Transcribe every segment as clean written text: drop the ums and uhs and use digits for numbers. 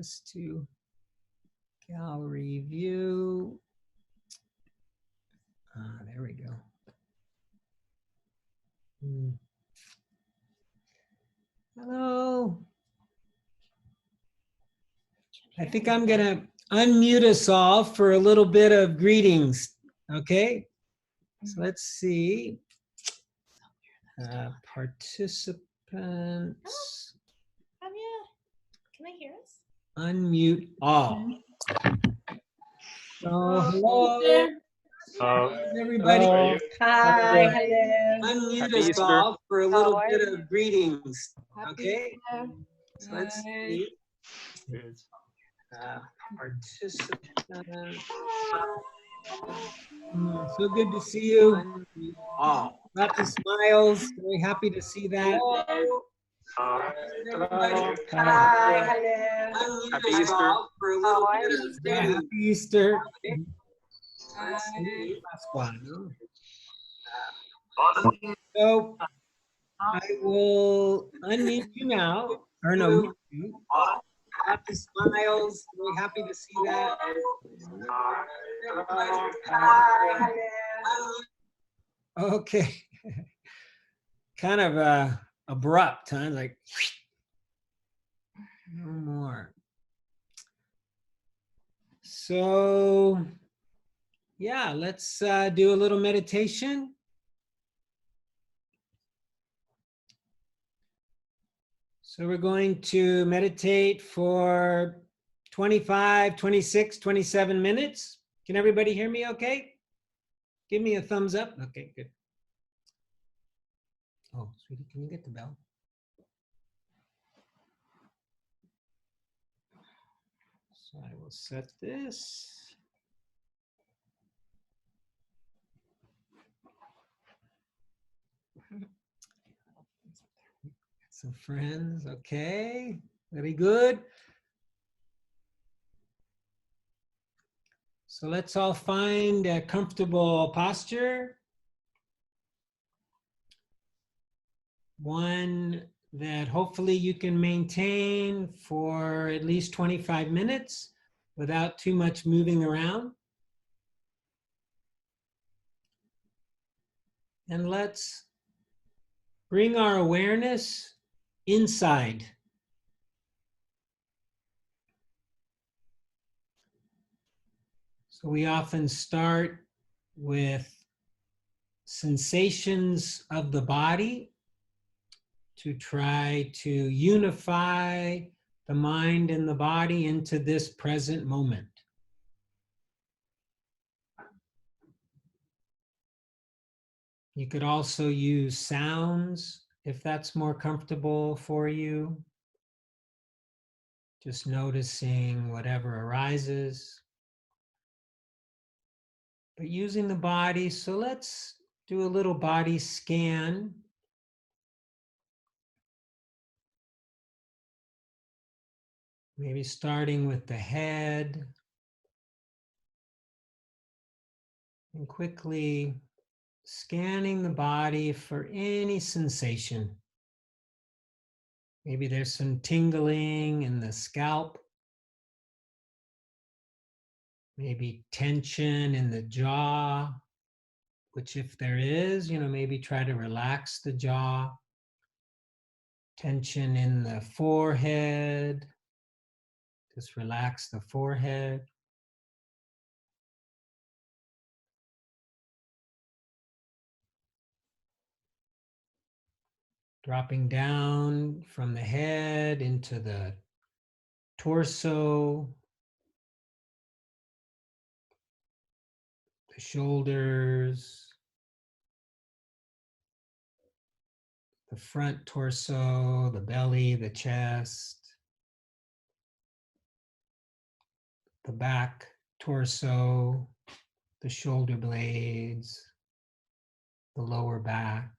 this to gallery view. There we go. Hello. I think I'm gonna unmute us all for a little bit of greetings. Okay. So let's see. Participants. Can I hear us? Unmute all. So hello. Everybody. Hi, hello. Unmute us all for a little bit of greetings. Okay. So let's see. Participants. So good to see you. Lots of smiles. Very happy to see that. Everybody. Hi, hello. Happy Easter. For a little bit of Happy Easter. So I will unmute you now. Or no, mute you. Lots of smiles. Very happy to see that. Okay. Kind of abrupt, huh? Like, no more. So, yeah, let's do a little meditation. So we're going to meditate for 25, 26, 27 minutes. Can everybody hear me okay? Give me a thumbs up. Okay, good. Oh, sweetie, can you get the bell? So I will set this. Some friends, okay, very good. So let's all find a comfortable posture. One that hopefully you can maintain for at least 25 minutes without too much moving around. And let's bring our awareness inside. So we often start with sensations of the body to try to unify the mind and the body into this present moment. You could also use sounds if that's more comfortable for you. Just noticing whatever arises. But using the body, so let's do a little body scan. Maybe starting with the head. And quickly scanning the body for any sensation. Maybe there's some tingling in the scalp. Maybe tension in the jaw, which if there is, maybe try to relax the jaw. Tension in the forehead. Just relax the forehead. Dropping down from the head into the torso, the shoulders, the front torso, the belly, the chest, the back torso, the shoulder blades, the lower back.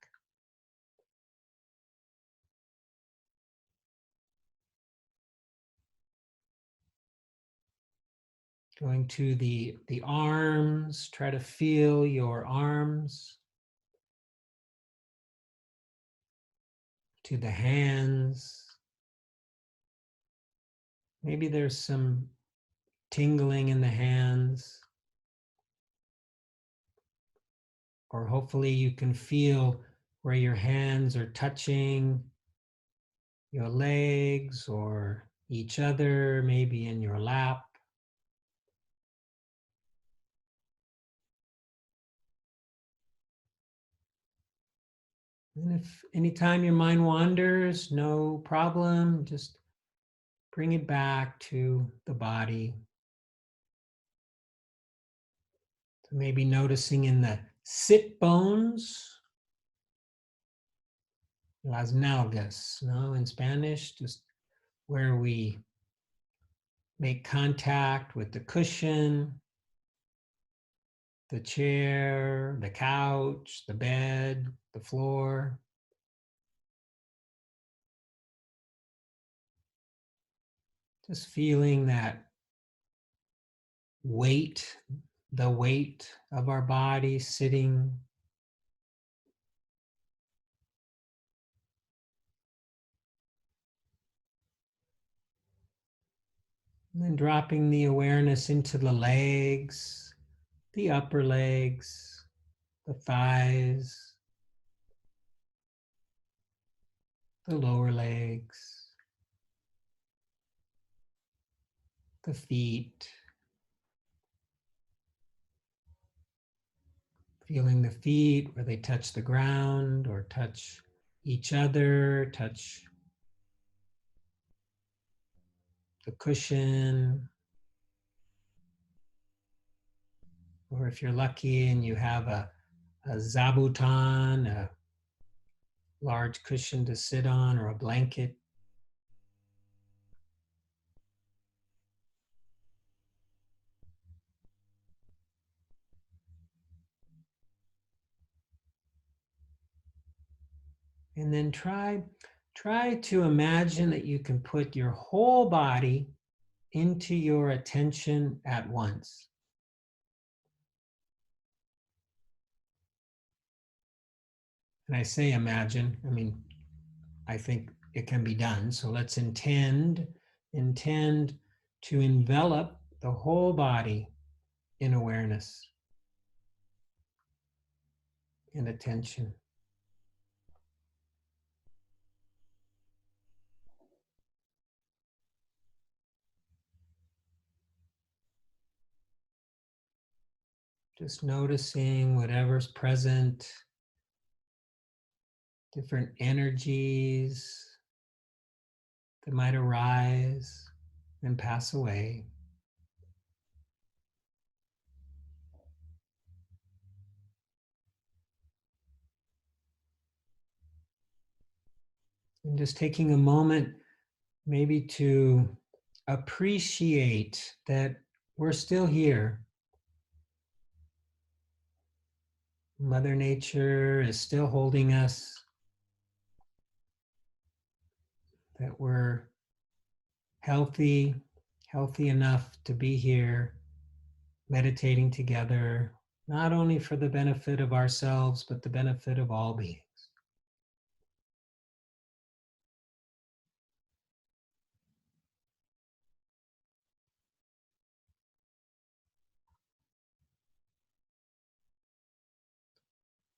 Going to the arms, try to feel your arms. To the hands. Maybe there's some tingling in the hands, or hopefully you can feel where your hands are touching your legs or each other, maybe in your lap. And if anytime your mind wanders, no problem, just bring it back to the body. So maybe noticing in the sit bones, las nalgas, no, in Spanish, just where we make contact with the cushion, the chair, the couch, the bed, the floor. Just feeling that weight, the weight of our body sitting. And then dropping the awareness into the legs, the upper legs, the thighs, the lower legs, the feet. Feeling the feet where they touch the ground or touch each other, touch the cushion. Or if you're lucky and you have a zabuton, a large cushion to sit on, or a blanket. And then try to imagine that you can put your whole body into your attention at once. And I say imagine, I mean, I think it can be done. So let's intend to envelop the whole body in awareness and attention. Just noticing whatever's present, different energies that might arise and pass away. And just taking a moment maybe to appreciate that we're still here. Mother Nature is still holding us, that we're healthy enough to be here meditating together, not only for the benefit of ourselves, but the benefit of all beings.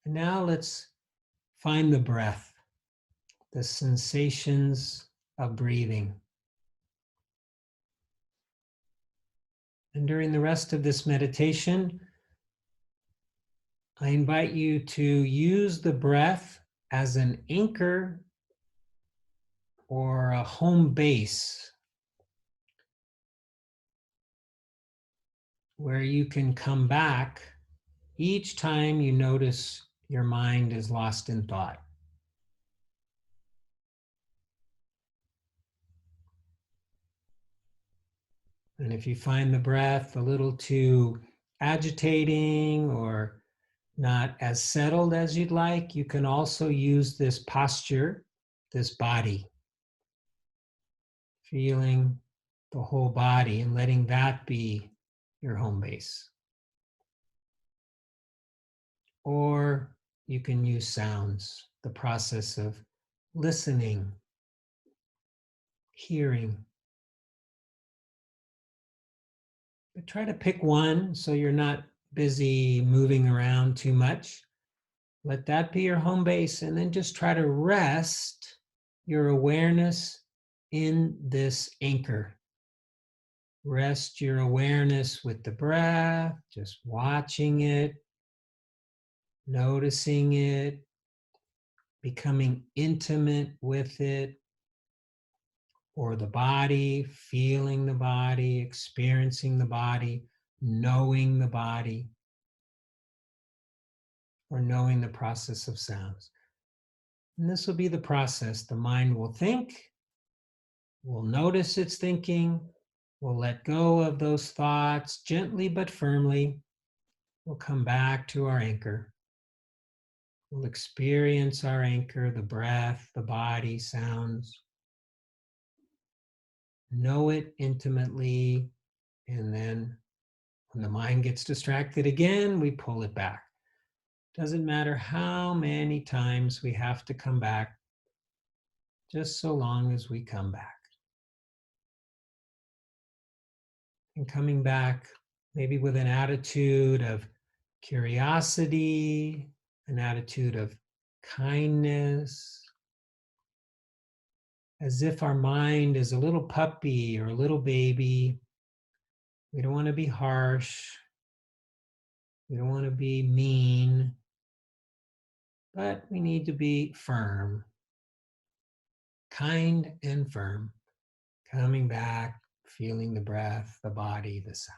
And now let's find the breath, the sensations of breathing. And during the rest of this meditation, I invite you to use the breath as an anchor or a home base where you can come back each time you notice your mind is lost in thought. And if you find the breath a little too agitating or not as settled as you'd like, you can also use this posture, this body, feeling the whole body and letting that be your home base. Or you can use sounds, the process of listening, hearing, try to pick one so you're not busy moving around too much. Let that be your home base, and then just try to rest your awareness in this anchor. Rest your awareness with the breath, just watching it, noticing it, becoming intimate with it, or the body, feeling the body, experiencing the body, knowing the body, or knowing the process of sounds. And this will be the process. The mind will think, will notice its thinking, will let go of those thoughts gently but firmly. We'll come back to our anchor. We'll experience our anchor, the breath, the body, sounds. Know it intimately, and then when the mind gets distracted again, we pull it back. Doesn't matter how many times we have to come back, just so long as we come back. And coming back maybe with an attitude of curiosity, an attitude of kindness, as if our mind is a little puppy or a little baby. We don't want to be harsh. We don't want to be mean, but we need to be firm, kind and firm, coming back, feeling the breath, the body, the sound.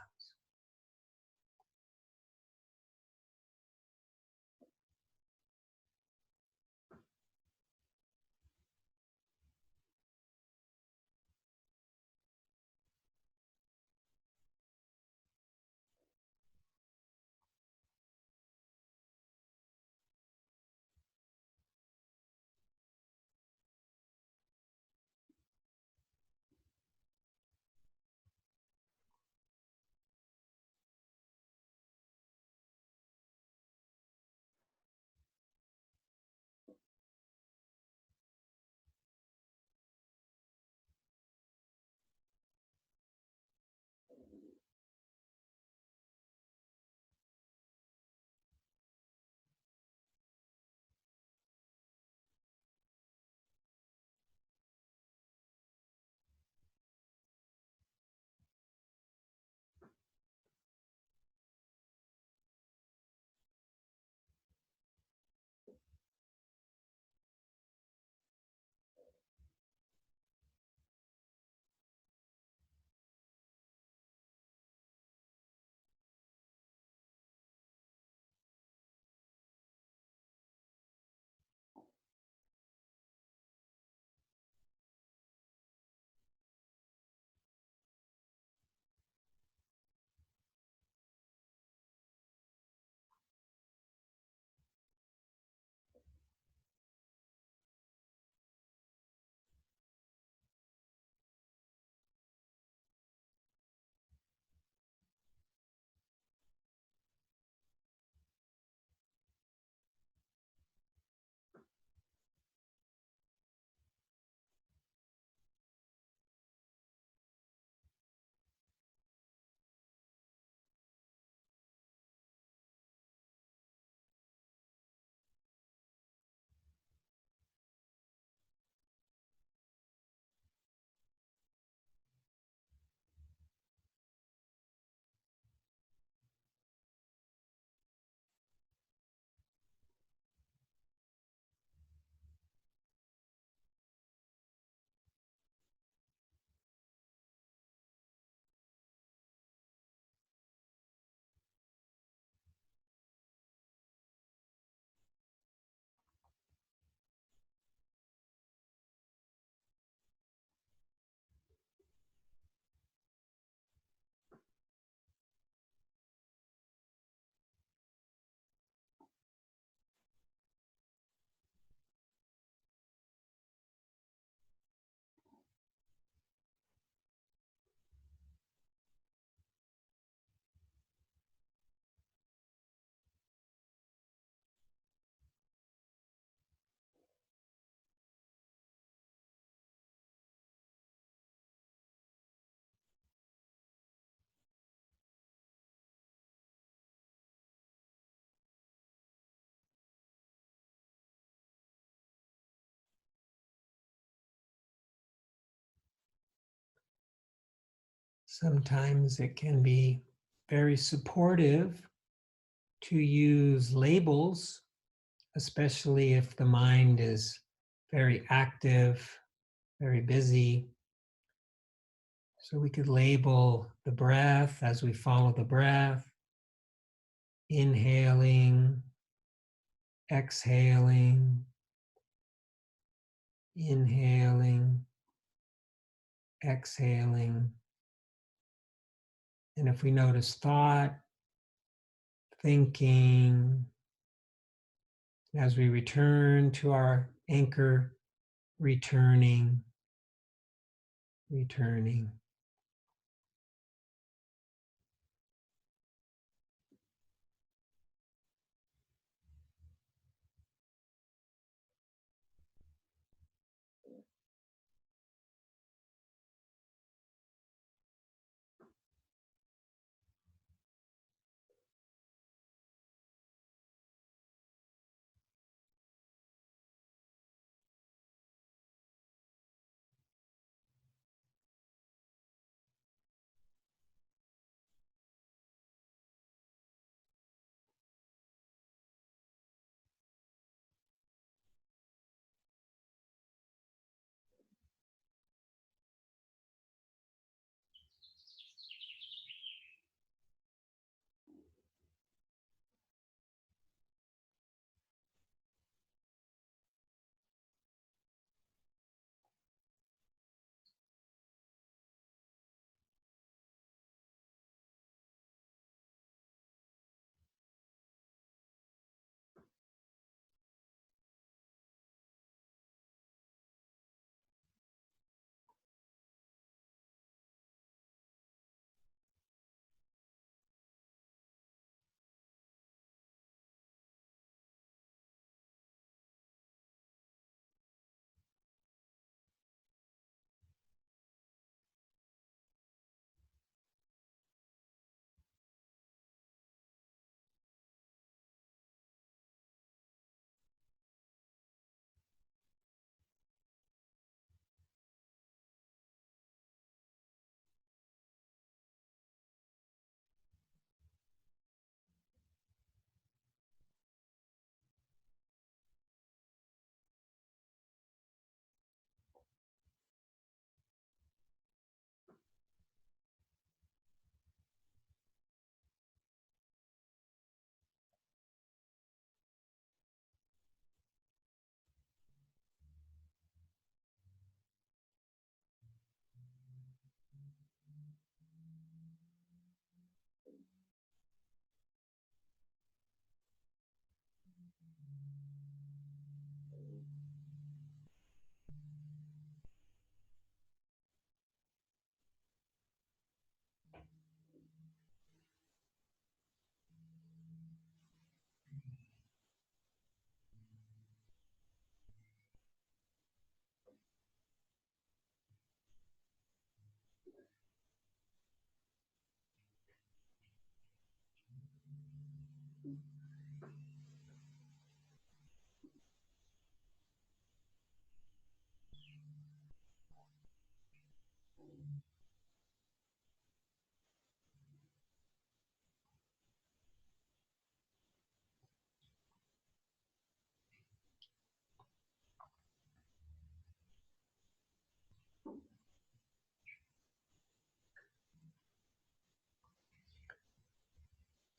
Sometimes it can be very supportive to use labels, especially if the mind is very active, very busy. So we could label the breath as we follow the breath, inhaling, exhaling, inhaling, exhaling. And if we notice thought, thinking, as we return to our anchor, returning.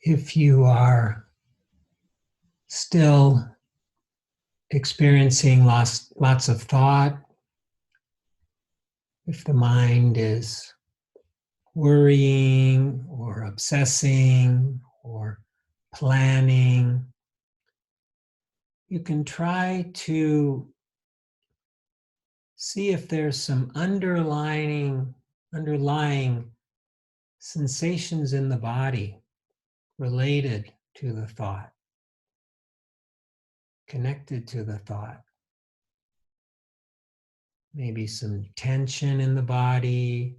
If you are still experiencing lots of thought, if the mind is worrying or obsessing or planning, you can try to see if there's some underlying sensations in the body related to the thought, connected to the thought. Maybe some tension in the body,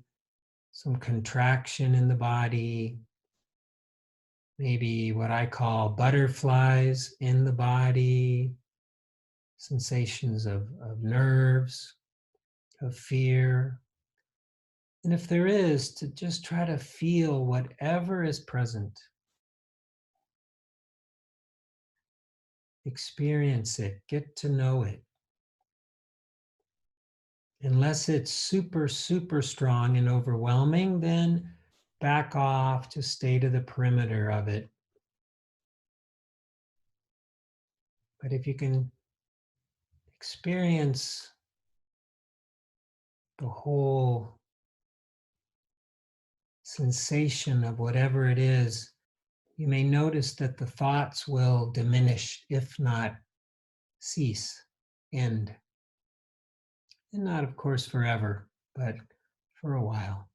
some contraction in the body, maybe what I call butterflies in the body, sensations of nerves, of fear. And if there is, to just try to feel whatever is present. Experience it, get to know it. Unless it's super, super strong and overwhelming, then back off to stay to the perimeter of it. But if you can experience the whole sensation of whatever it is, you may notice that the thoughts will diminish, if not cease, end. And not, of course, forever, but for a while.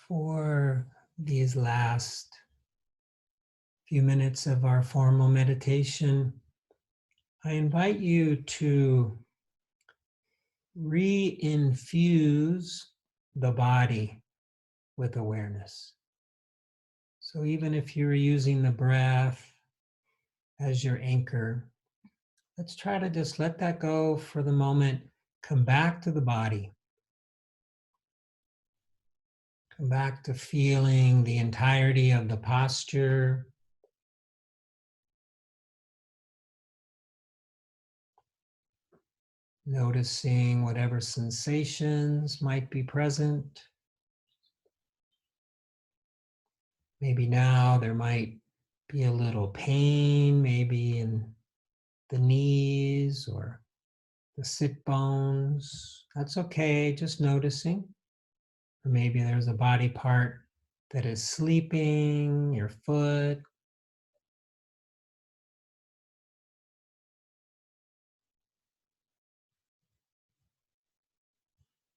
For these last few minutes of our formal meditation, I invite you to re-infuse the body with awareness. So even if you're using the breath as your anchor, let's try to just let that go for the moment. Come back to the body. Come back to feeling the entirety of the posture. Noticing whatever sensations might be present. Maybe now there might be a little pain, maybe in the knees or the sit bones. That's okay, just noticing. Or maybe there's a body part that is sleeping, your foot.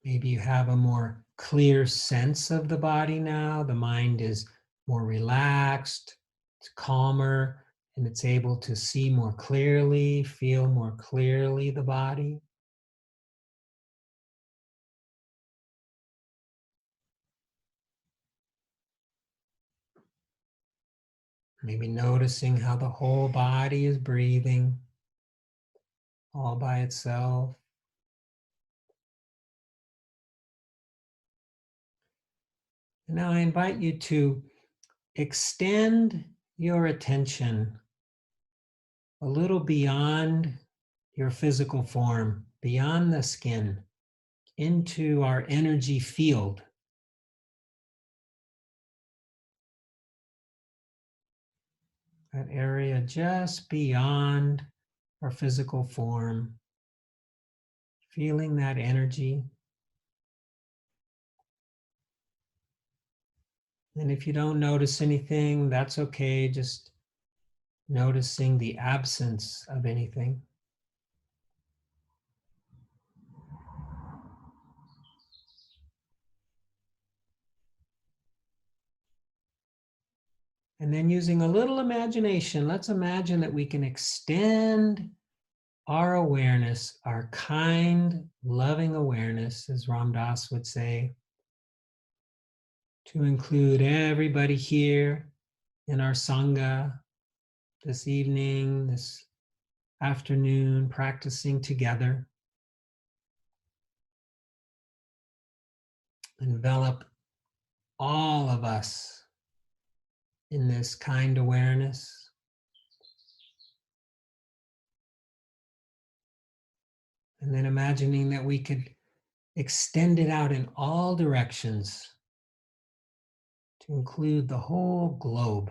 Maybe you have a more clear sense of the body now. The mind is more relaxed, it's calmer, and it's able to see more clearly, feel more clearly the body. Maybe noticing how the whole body is breathing all by itself. And now I invite you to extend your attention a little beyond your physical form, beyond the skin, into our energy field. That area just beyond our physical form, feeling that energy. And if you don't notice anything, that's okay, just noticing the absence of anything. And then using a little imagination, let's imagine that we can extend our awareness, our kind, loving awareness, as Ram Dass would say, to include everybody here in our Sangha this evening, this afternoon, practicing together. Envelop all of us in this kind awareness. And then imagining that we could extend it out in all directions to include the whole globe.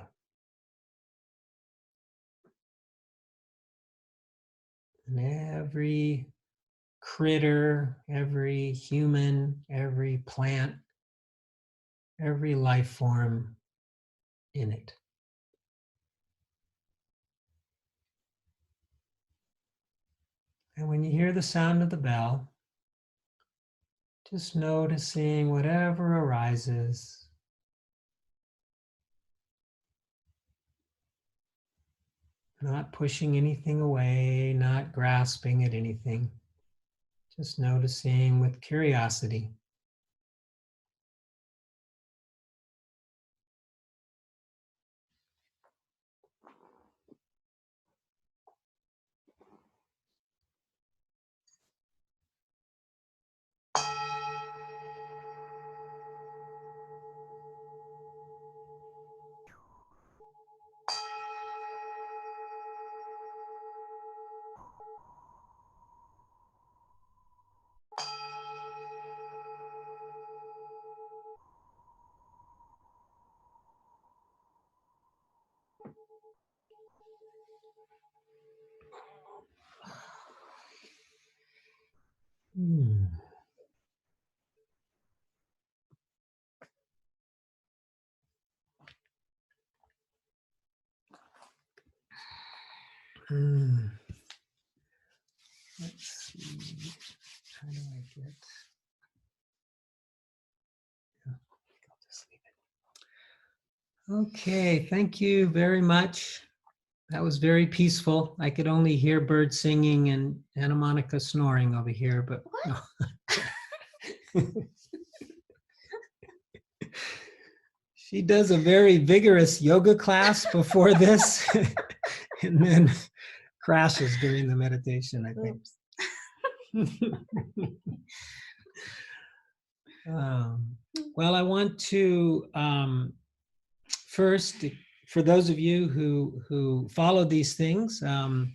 And every critter, every human, every plant, every life form in it. And when you hear the sound of the bell, just noticing whatever arises. Not pushing anything away, not grasping at anything. Just noticing with curiosity. Hmm. Hmm. Let's see. How do I get? Yeah, I'll just Okay, thank you very much. That was very peaceful. I could only hear birds singing and Anna Monica snoring over here, but no. She does a very vigorous yoga class before this and then crashes during the meditation, I think. Well, I want to first, for those of you who follow these things, I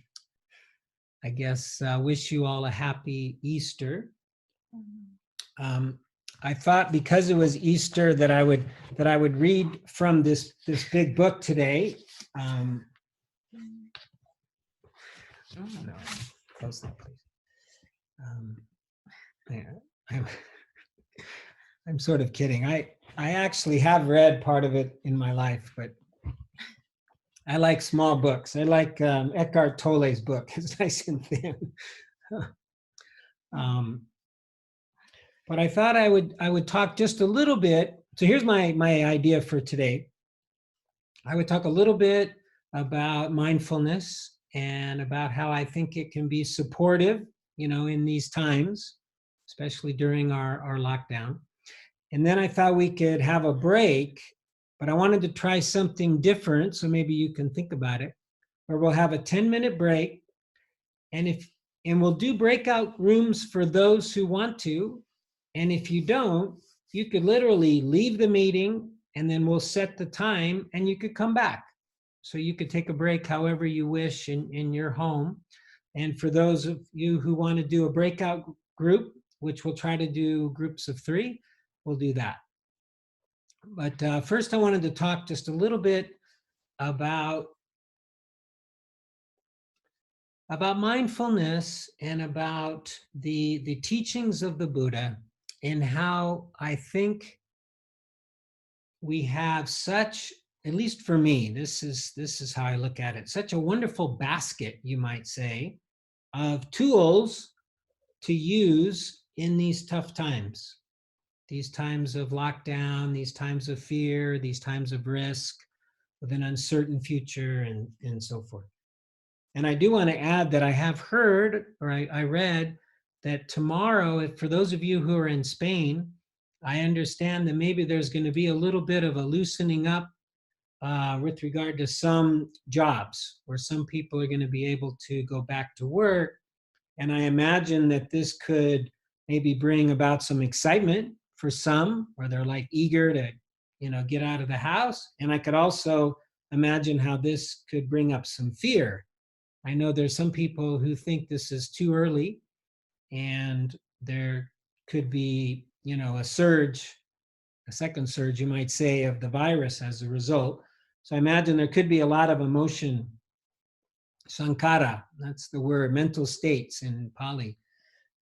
guess wish you all a happy Easter. I thought because it was Easter that I would read from this big book today. Oh, no, close that, please. I'm sort of kidding. I actually have read part of it in my life, but I like small books. I like Eckhart Tolle's book. It's nice and thin. But I thought I would talk just a little bit. So here's my idea for today. I would talk a little bit about mindfulness and about how I think it can be supportive, in these times, especially during our lockdown. And then I thought we could have a break, but I wanted to try something different. So maybe you can think about it, where we'll have a 10-minute break. And we'll do breakout rooms for those who want to. And if you don't, you could literally leave the meeting and then we'll set the time and you could come back. So you could take a break however you wish in your home. And for those of you who want to do a breakout group, which we'll try to do groups of 3, we'll do that. But first I wanted to talk just a little bit about mindfulness and about the teachings of the Buddha, and how I think we have such, at least for me, this is how I look at it, such a wonderful basket, you might say, of tools to use in these tough times, these times of lockdown, these times of fear, these times of risk, with an uncertain future, and so forth. And I do want to add that I have heard, or I read, that tomorrow, for those of you who are in Spain, I understand that maybe there's going to be a little bit of a loosening up with regard to some jobs, where some people are going to be able to go back to work. And I imagine that this could maybe bring about some excitement for some, where they're like eager to, get out of the house. And I could also imagine how this could bring up some fear. I know there's some people who think this is too early and there could be, a surge, a second surge, you might say, of the virus as a result. So I imagine there could be a lot of emotion, sankara, that's the word, mental states in Pali.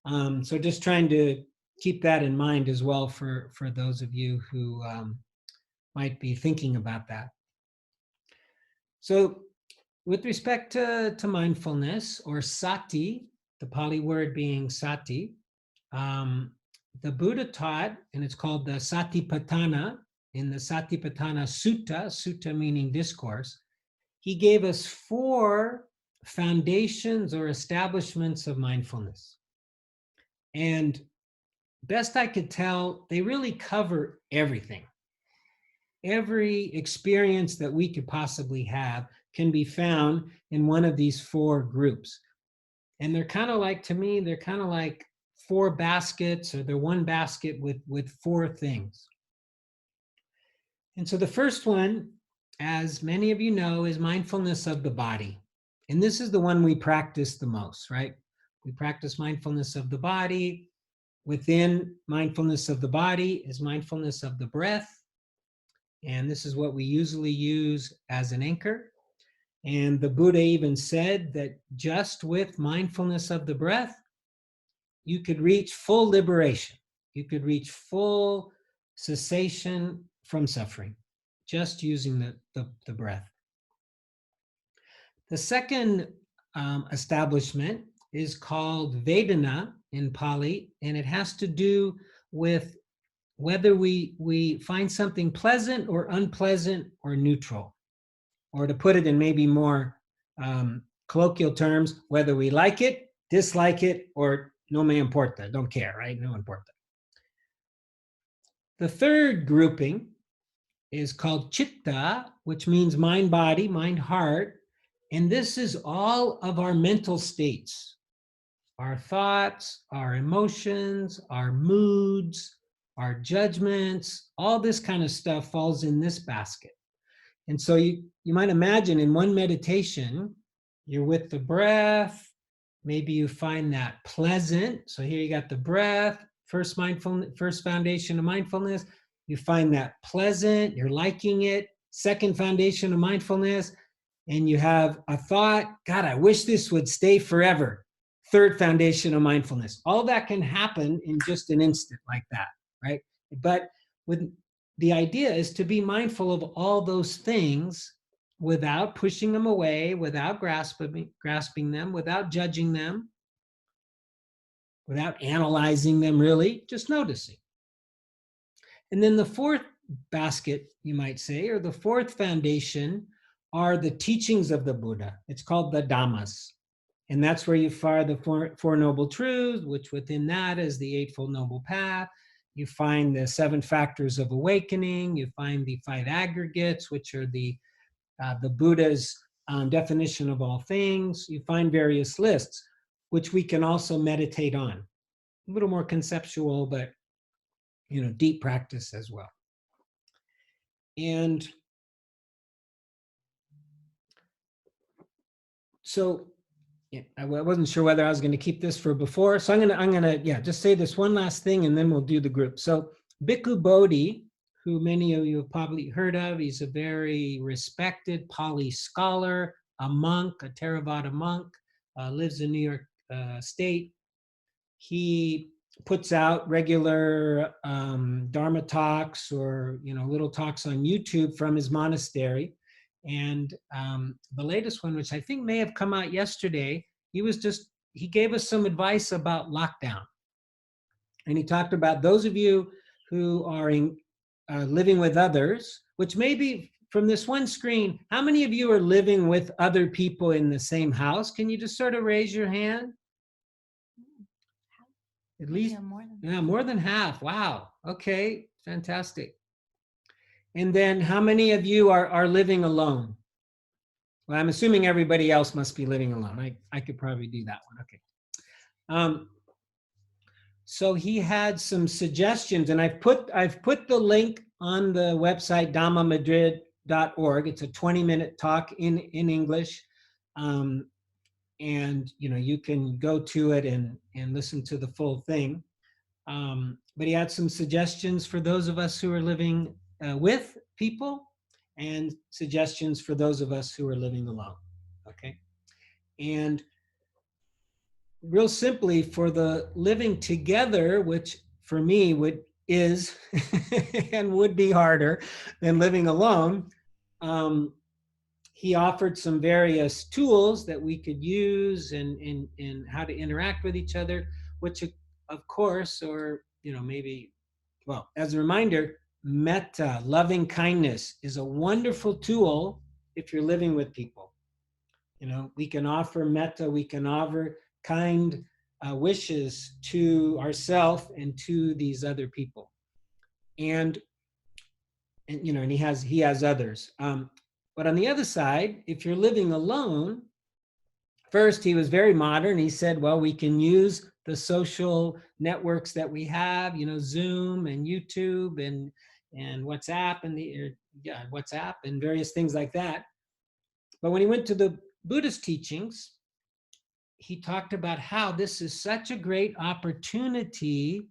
So just trying to keep that in mind as well for those of you who might be thinking about that. So with respect to mindfulness, or sati, the Pali word being sati, the Buddha taught, and it's called the Satipatthana, in the Satipatthana Sutta meaning discourse, he gave us 4 foundations or establishments of mindfulness. And best I could tell, they really cover everything. Every experience that we could possibly have can be found in one of these 4 groups. And they're kind of like, to me, they're kind of like 4 baskets, or they're one basket with 4 things. And so the first one, as many of you know, is mindfulness of the body. And this is the one we practice the most, right? We practice mindfulness of the body. Within mindfulness of the body is mindfulness of the breath. And this is what we usually use as an anchor. And the Buddha even said that just with mindfulness of the breath, you could reach full liberation. You could reach full cessation from suffering, just using the breath. The second establishment is called Vedana in Pali, and it has to do with whether we find something pleasant or unpleasant or neutral, or to put it in maybe more colloquial terms, whether we like it, dislike it, or no me importa, don't care, right? No importa. The third grouping is called chitta, which means mind, body, mind, heart. And this is all of our mental states, our thoughts, our emotions, our moods, our judgments, all this kind of stuff falls in this basket. And so you might imagine in one meditation, you're with the breath. Maybe you find that pleasant. So here you got the breath, first foundation of mindfulness. You find that pleasant, you're liking it. Second foundation of mindfulness, and you have a thought, God, I wish this would stay forever. Third foundation of mindfulness. All that can happen in just an instant like that, right? But with the idea is to be mindful of all those things without pushing them away, without grasping them, without judging them, without analyzing them really, just noticing. And then the fourth basket, you might say, or the fourth foundation are the teachings of the Buddha. It's called the Dhammas. And that's where you find the four Noble Truths, which within that is the Eightfold Noble Path. You find the 7 factors of awakening. You find the 5 aggregates, which are the Buddha's definition of all things. You find various lists, which we can also meditate on. A little more conceptual, but deep practice as well. And so I wasn't sure whether I was going to keep this for before. So I'm gonna just say this one last thing and then we'll do the group. So Bhikkhu Bodhi, who many of you have probably heard of, he's a very respected Pali scholar, a monk, a Theravada monk, lives in New York State. He puts out regular Dharma talks or little talks on YouTube from his monastery. And the latest one, which I think may have come out yesterday, he gave us some advice about lockdown. And he talked about those of you who are living with others, which may be from this one screen, how many of you are living with other people in the same house? Can you just sort of raise your hand? At least, more than half. Wow. Okay, fantastic. And then how many of you are living alone? Well, I'm assuming everybody else must be living alone. I could probably do that one. Okay. So he had some suggestions, and I've put the link on the website dhammamadrid.org. It's a 20-minute talk in English. And you can go to it and listen to the full thing. But he had some suggestions for those of us who are living with people and suggestions for those of us who are living alone. Okay. And real simply, for the living together, which for me is and would be harder than living alone, he offered some various tools that we could use in how to interact with each other, which of course, or maybe, well, as a reminder, metta, loving kindness, is a wonderful tool if you're living with people. We can offer metta, we can offer kind wishes to ourselves and to these other people. And he has others. But on the other side, if you're living alone, first, he was very modern. He said, well, we can use the social networks that we have, Zoom and YouTube and WhatsApp WhatsApp and various things like that. But when he went to the Buddhist teachings, he talked about how this is such a great opportunity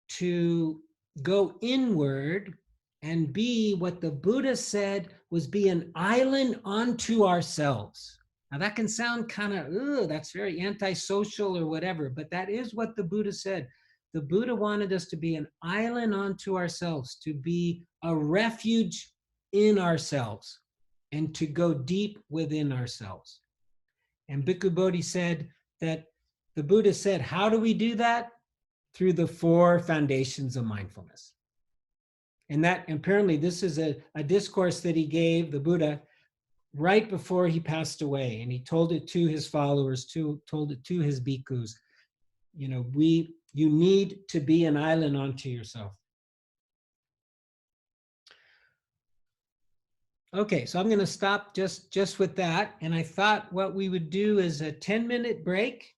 to go inward and be what the Buddha said was be an island unto ourselves. Now that can sound kind of, that's very antisocial or whatever, but that is what the Buddha said. The Buddha wanted us to be an island unto ourselves, to be a refuge in ourselves, and to go deep within ourselves. And Bhikkhu Bodhi said that the Buddha said, how do we do that? Through the 4 foundations of mindfulness. And that apparently this is a discourse that he gave, the Buddha, right before he passed away. And he told it to his followers, told it to his bhikkhus. You know, you need to be an island unto yourself. Okay, so I'm going to stop just with that. And I thought what we would do is a 10-minute break,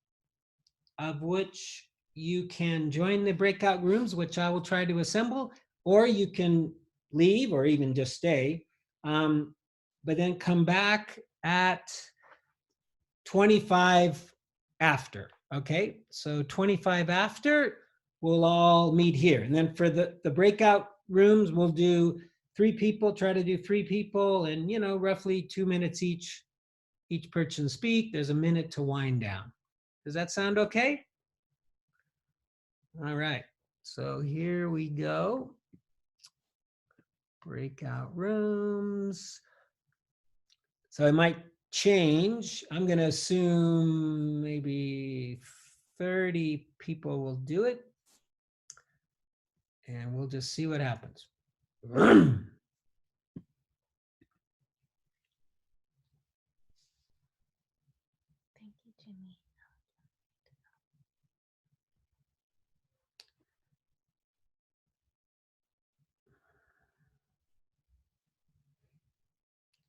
of which you can join the breakout rooms, which I will try to assemble, or you can leave or even just stay, but then come back at 25 after. Okay, so 25 after, we'll all meet here. And then for the breakout rooms, we'll do 3 people, try to do 3 people, and roughly 2 minutes each person speak. There's a minute to wind down. Does that sound okay? All right, so here we go. Breakout rooms. So it might change. I'm going to assume maybe 30 people will do it. And we'll just see what happens. Thank you, Jimmy.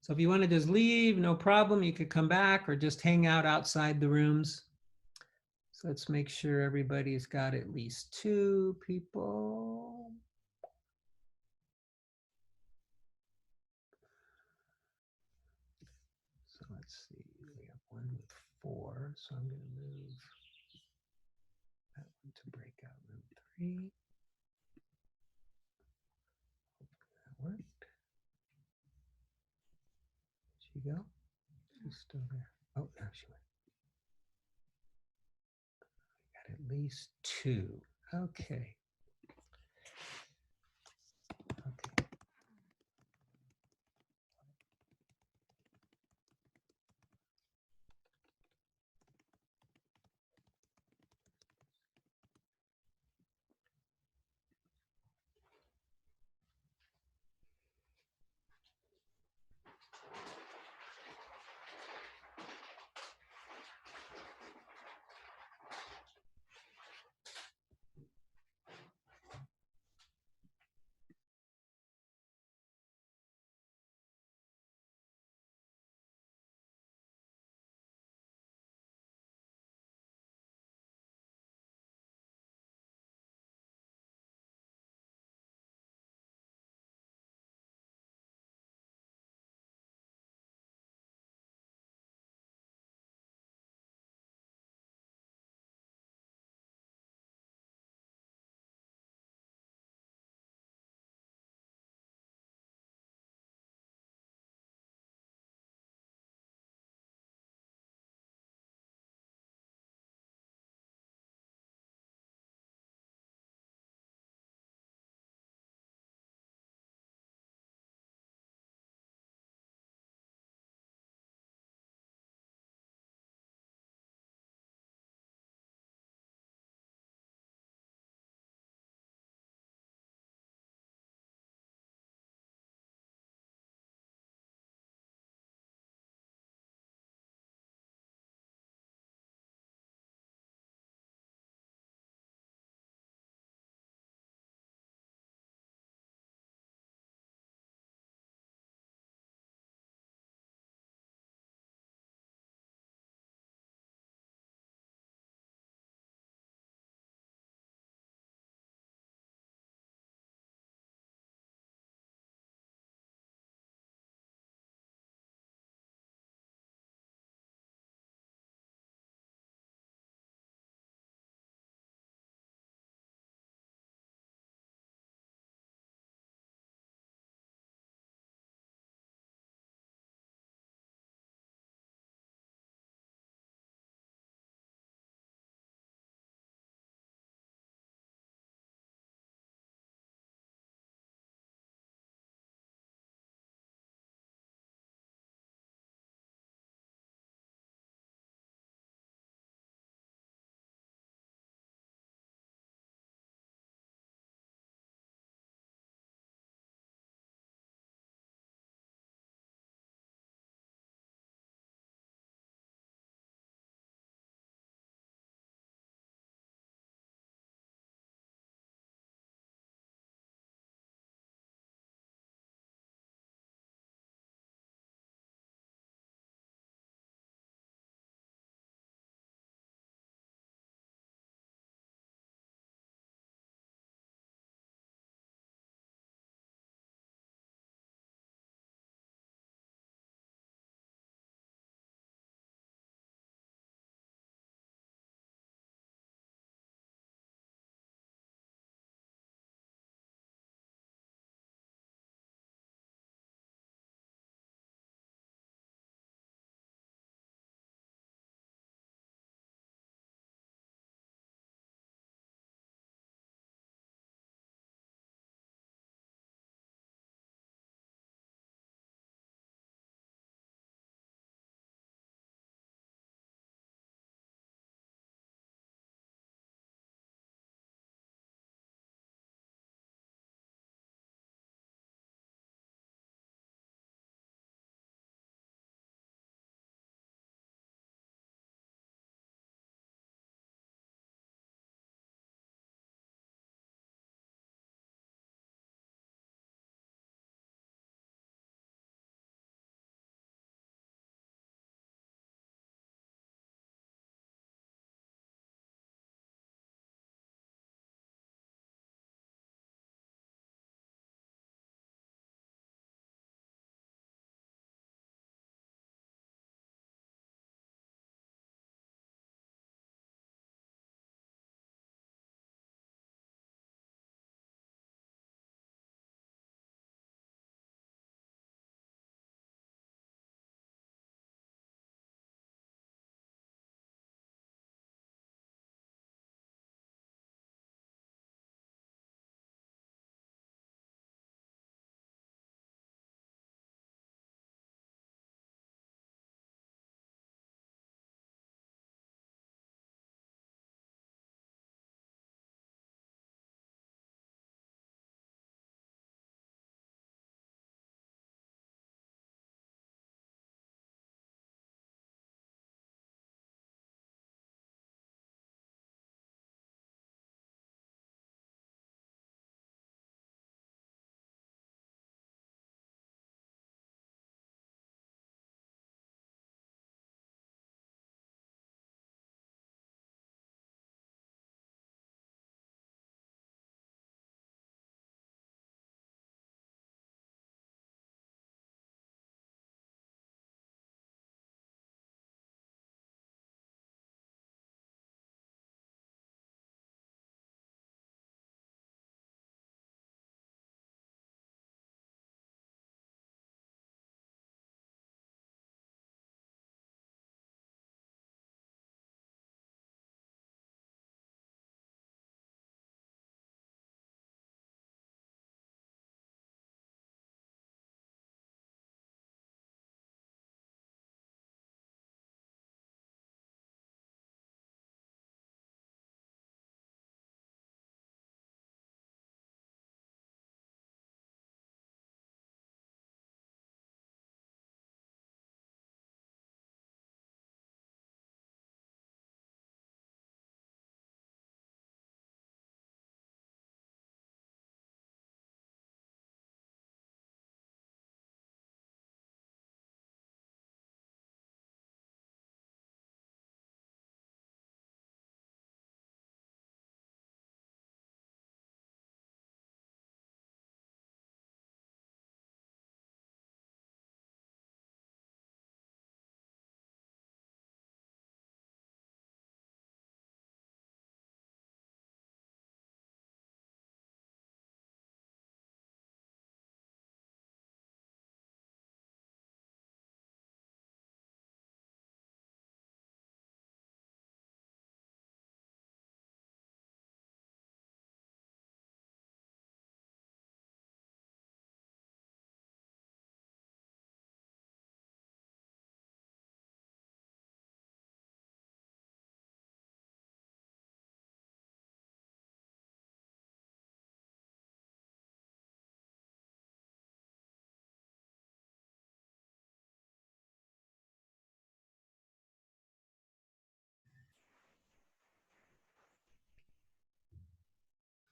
So if you want to just leave, no problem. You could come back or just hang out outside the rooms. So let's make sure everybody's got at least 2 people. So let's see, we have 1 with 4. So I'm going to move that one to breakout room 3. That worked. Did she go? She's still there. Oh, no, she went. Got at least 2. Okay. Okay.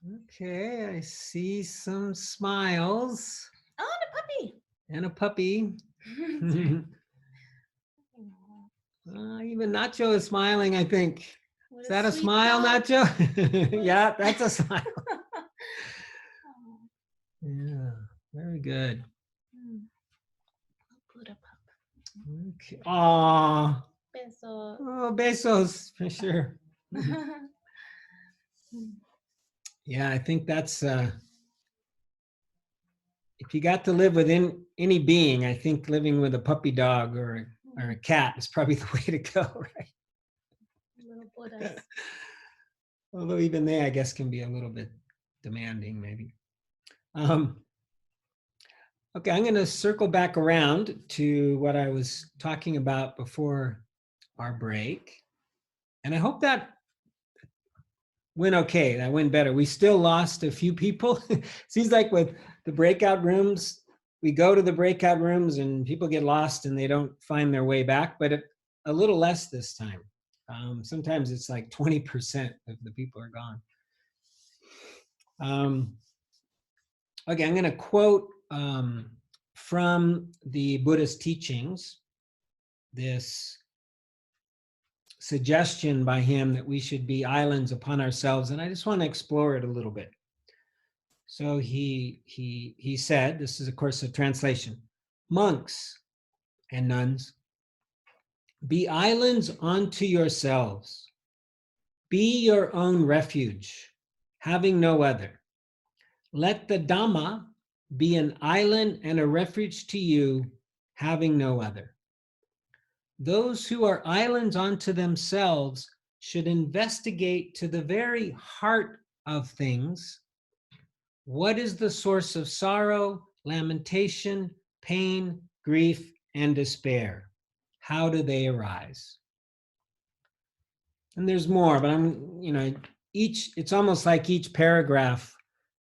Okay, I see some smiles Oh, the puppy. and a puppy. Sorry. Even Nacho is smiling, I think. What Is a that a sweet smile, dog. Nacho? What a Yeah, that's a smile. Oh, Yeah, very good. put a pup. Okay. Aw. Beso. Oh, besos for sure. Yeah, I think that's if you got to live with any being, I think living with a puppy dog or a cat is probably the way to go, right? Little Buddhas. Although even they, I guess, can be a little bit demanding, maybe. Okay, I'm going to circle back around to what I was talking about before our break. And I hope that went okay. That went better. We still lost a few people. Seems like with the breakout rooms, we go to the breakout rooms and people get lost and they don't find their way back, but a little less this time. Sometimes it's like 20% of the people are gone. Okay, I'm going to quote from the Buddhist teachings this suggestion by him that we should be islands upon ourselves, and I just want to explore it a little bit. So he said, this is of course a translation, monks and nuns, be islands unto yourselves, be your own refuge, having no other. Let the Dhamma be an island and a refuge to you, having no other. Those who are islands unto themselves should investigate to the very heart of things. What is the source of sorrow, lamentation, pain, grief, and despair? How do they arise? And there's more, but it's almost like each paragraph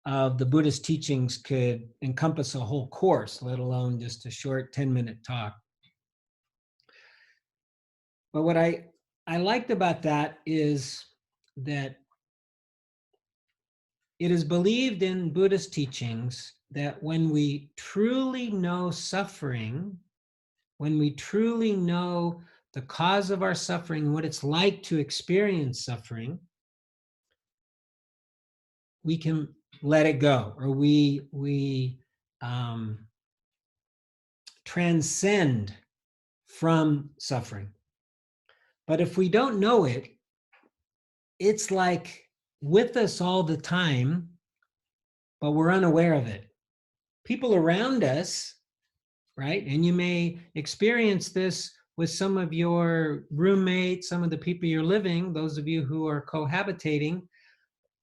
of the Buddhist teachings could encompass a whole course, let alone just a short 10-minute talk. But what I liked about that is that it is believed in Buddhist teachings that when we truly know suffering, when we truly know the cause of our suffering, what it's like to experience suffering, we can let it go, or we transcend from suffering. But if we don't know it, it's like with us all the time, but we're unaware of it. People around us, right? And you may experience this with some of your roommates, some of the people you're living, those of you who are cohabitating,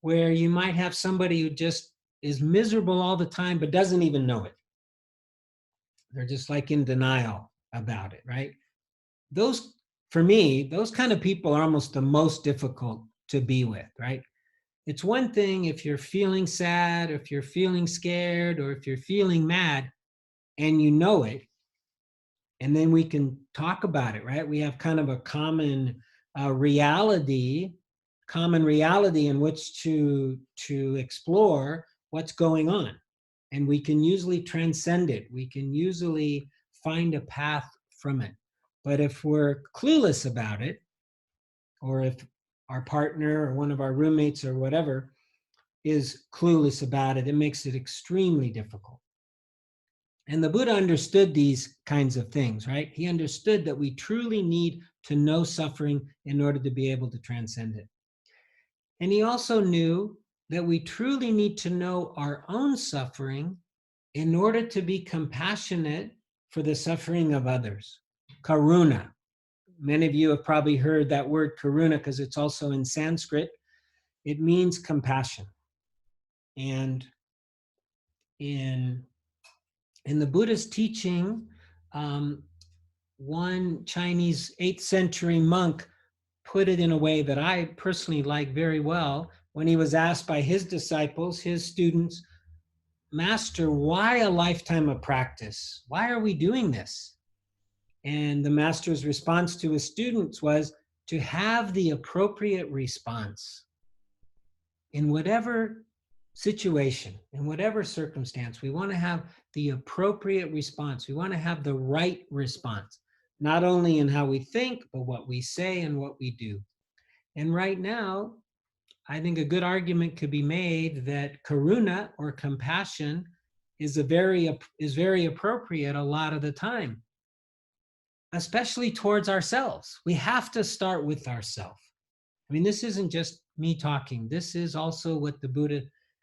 where you might have somebody who just is miserable all the time, but doesn't even know it. They're just like in denial about it, right? Those, for me, those kind of people are almost the most difficult to be with, right? It's one thing if you're feeling sad, or if you're feeling scared, or if you're feeling mad, and you know it, and then we can talk about it, right? We have kind of a common reality in which to explore what's going on, and we can usually transcend it. We can usually find a path from it. But if we're clueless about it, or if our partner or one of our roommates or whatever is clueless about it, it makes it extremely difficult. And the Buddha understood these kinds of things, right? He understood that we truly need to know suffering in order to be able to transcend it. And he also knew that we truly need to know our own suffering in order to be compassionate for the suffering of others. Karuna. Many of you have probably heard that word karuna because it's also in Sanskrit. It means compassion. And in the Buddhist teaching, one Chinese 8th century monk put it in a way that I personally like very well when he was asked by his disciples, his students, Master, why a lifetime of practice? Why are we doing this? And the master's response to his students was to have the appropriate response in whatever situation, in whatever circumstance, we want to have the appropriate response. We want to have the right response, not only in how we think, but what we say and what we do. And right now, I think a good argument could be made that karuna, or compassion, is very appropriate a lot of the time, especially towards ourselves. We have to start with ourselves. I mean, this isn't just me talking. This is also what the Buddha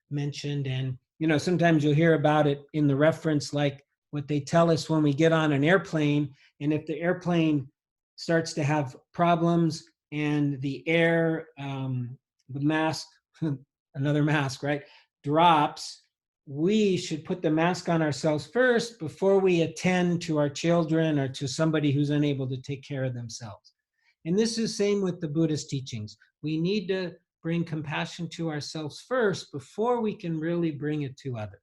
mentioned. And, sometimes you'll hear about it in the reference, like what they tell us when we get on an airplane. And if the airplane starts to have problems and the air, the mask, another mask, right, drops, we should put the mask on ourselves first before we attend to our children or to somebody who's unable to take care of themselves. And this is same with the Buddhist teachings. We need to bring compassion to ourselves first before we can really bring it to others.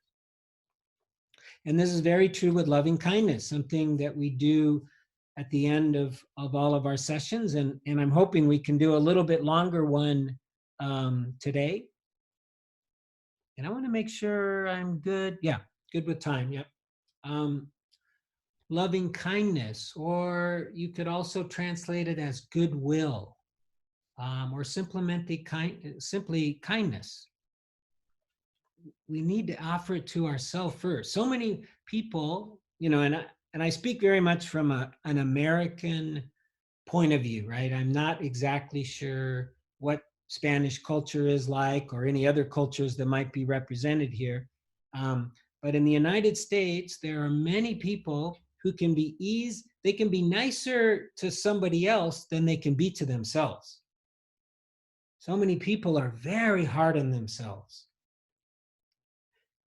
And this is very true with loving kindness, something that we do at the end of all of our sessions. And I'm hoping we can do a little bit longer one today. And I want to make sure I'm good. Yeah, good with time. Yep. Loving kindness, or you could also translate it as goodwill, or simply kindness. We need to offer it to ourselves first. So many people, and I speak very much from an American point of view, right? I'm not exactly sure what Spanish culture is like, or any other cultures that might be represented here. But in the United States, there are many people who can they can be nicer to somebody else than they can be to themselves. So many people are very hard on themselves.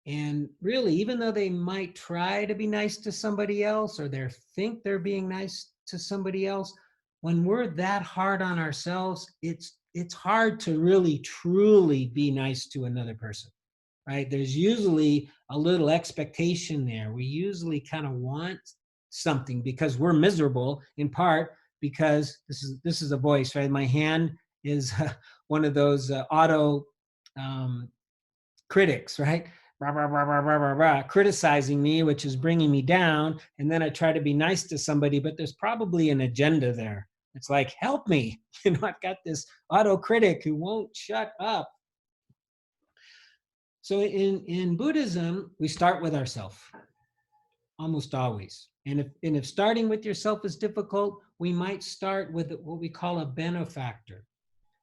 And really, even though they might try to be nice to somebody else, or they think they're being nice to somebody else, when we're that hard on ourselves, it's hard to really truly be nice to another person, right? There's usually a little expectation there. We usually kind of want something because we're miserable, in part because this is a voice, right? My hand is one of those auto critics, right? Rah, rah, rah, rah, rah, rah, rah, criticizing me, which is bringing me down. And then I try to be nice to somebody, but there's probably an agenda there. It's like, help me. I've got this auto critic who won't shut up. So in Buddhism, we start with ourselves, almost always. And if starting with yourself is difficult, we might start with what we call a benefactor.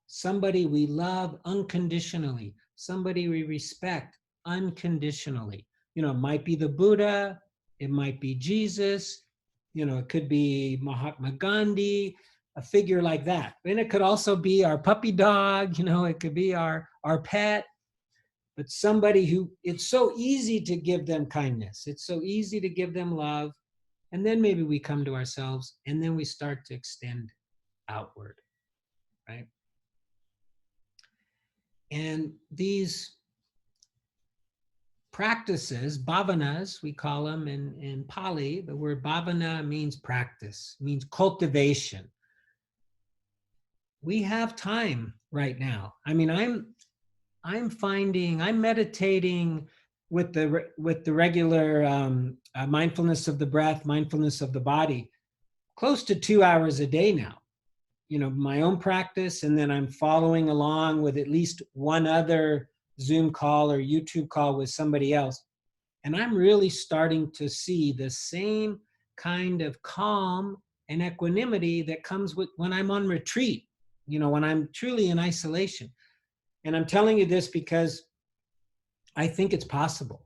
Somebody we love unconditionally, somebody we respect unconditionally. It might be the Buddha, it might be Jesus, it could be Mahatma Gandhi, a figure like that. And it could also be our puppy dog, it could be our pet, but somebody who it's so easy to give them kindness. It's so easy to give them love. And then maybe we come to ourselves and then we start to extend outward, right? And these practices, bhavanas, we call them in Pali, the word bhavana means practice, means cultivation. We have time right now. I mean, I'm meditating with the regular mindfulness of the breath, mindfulness of the body, close to 2 hours a day now. My own practice, and then I'm following along with at least one other Zoom call or YouTube call with somebody else. And I'm really starting to see the same kind of calm and equanimity that comes with when I'm on retreat, when I'm truly in isolation. And I'm telling you this because I think it's possible,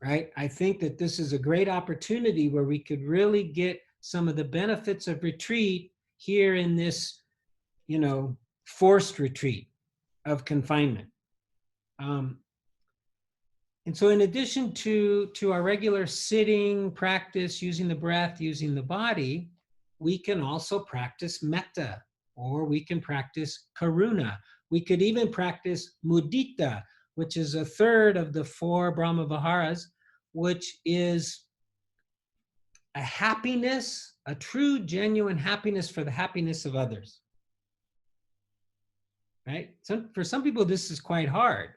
right? I think that this is a great opportunity where we could really get some of the benefits of retreat here in this, forced retreat of confinement. And so in addition to our regular sitting practice, using the breath, using the body, we can also practice metta, or we can practice karuna. We could even practice mudita, which is a third of the 4 Brahma Viharas, which is a happiness, a true, genuine happiness for the happiness of others. Right? For some people, this is quite hard.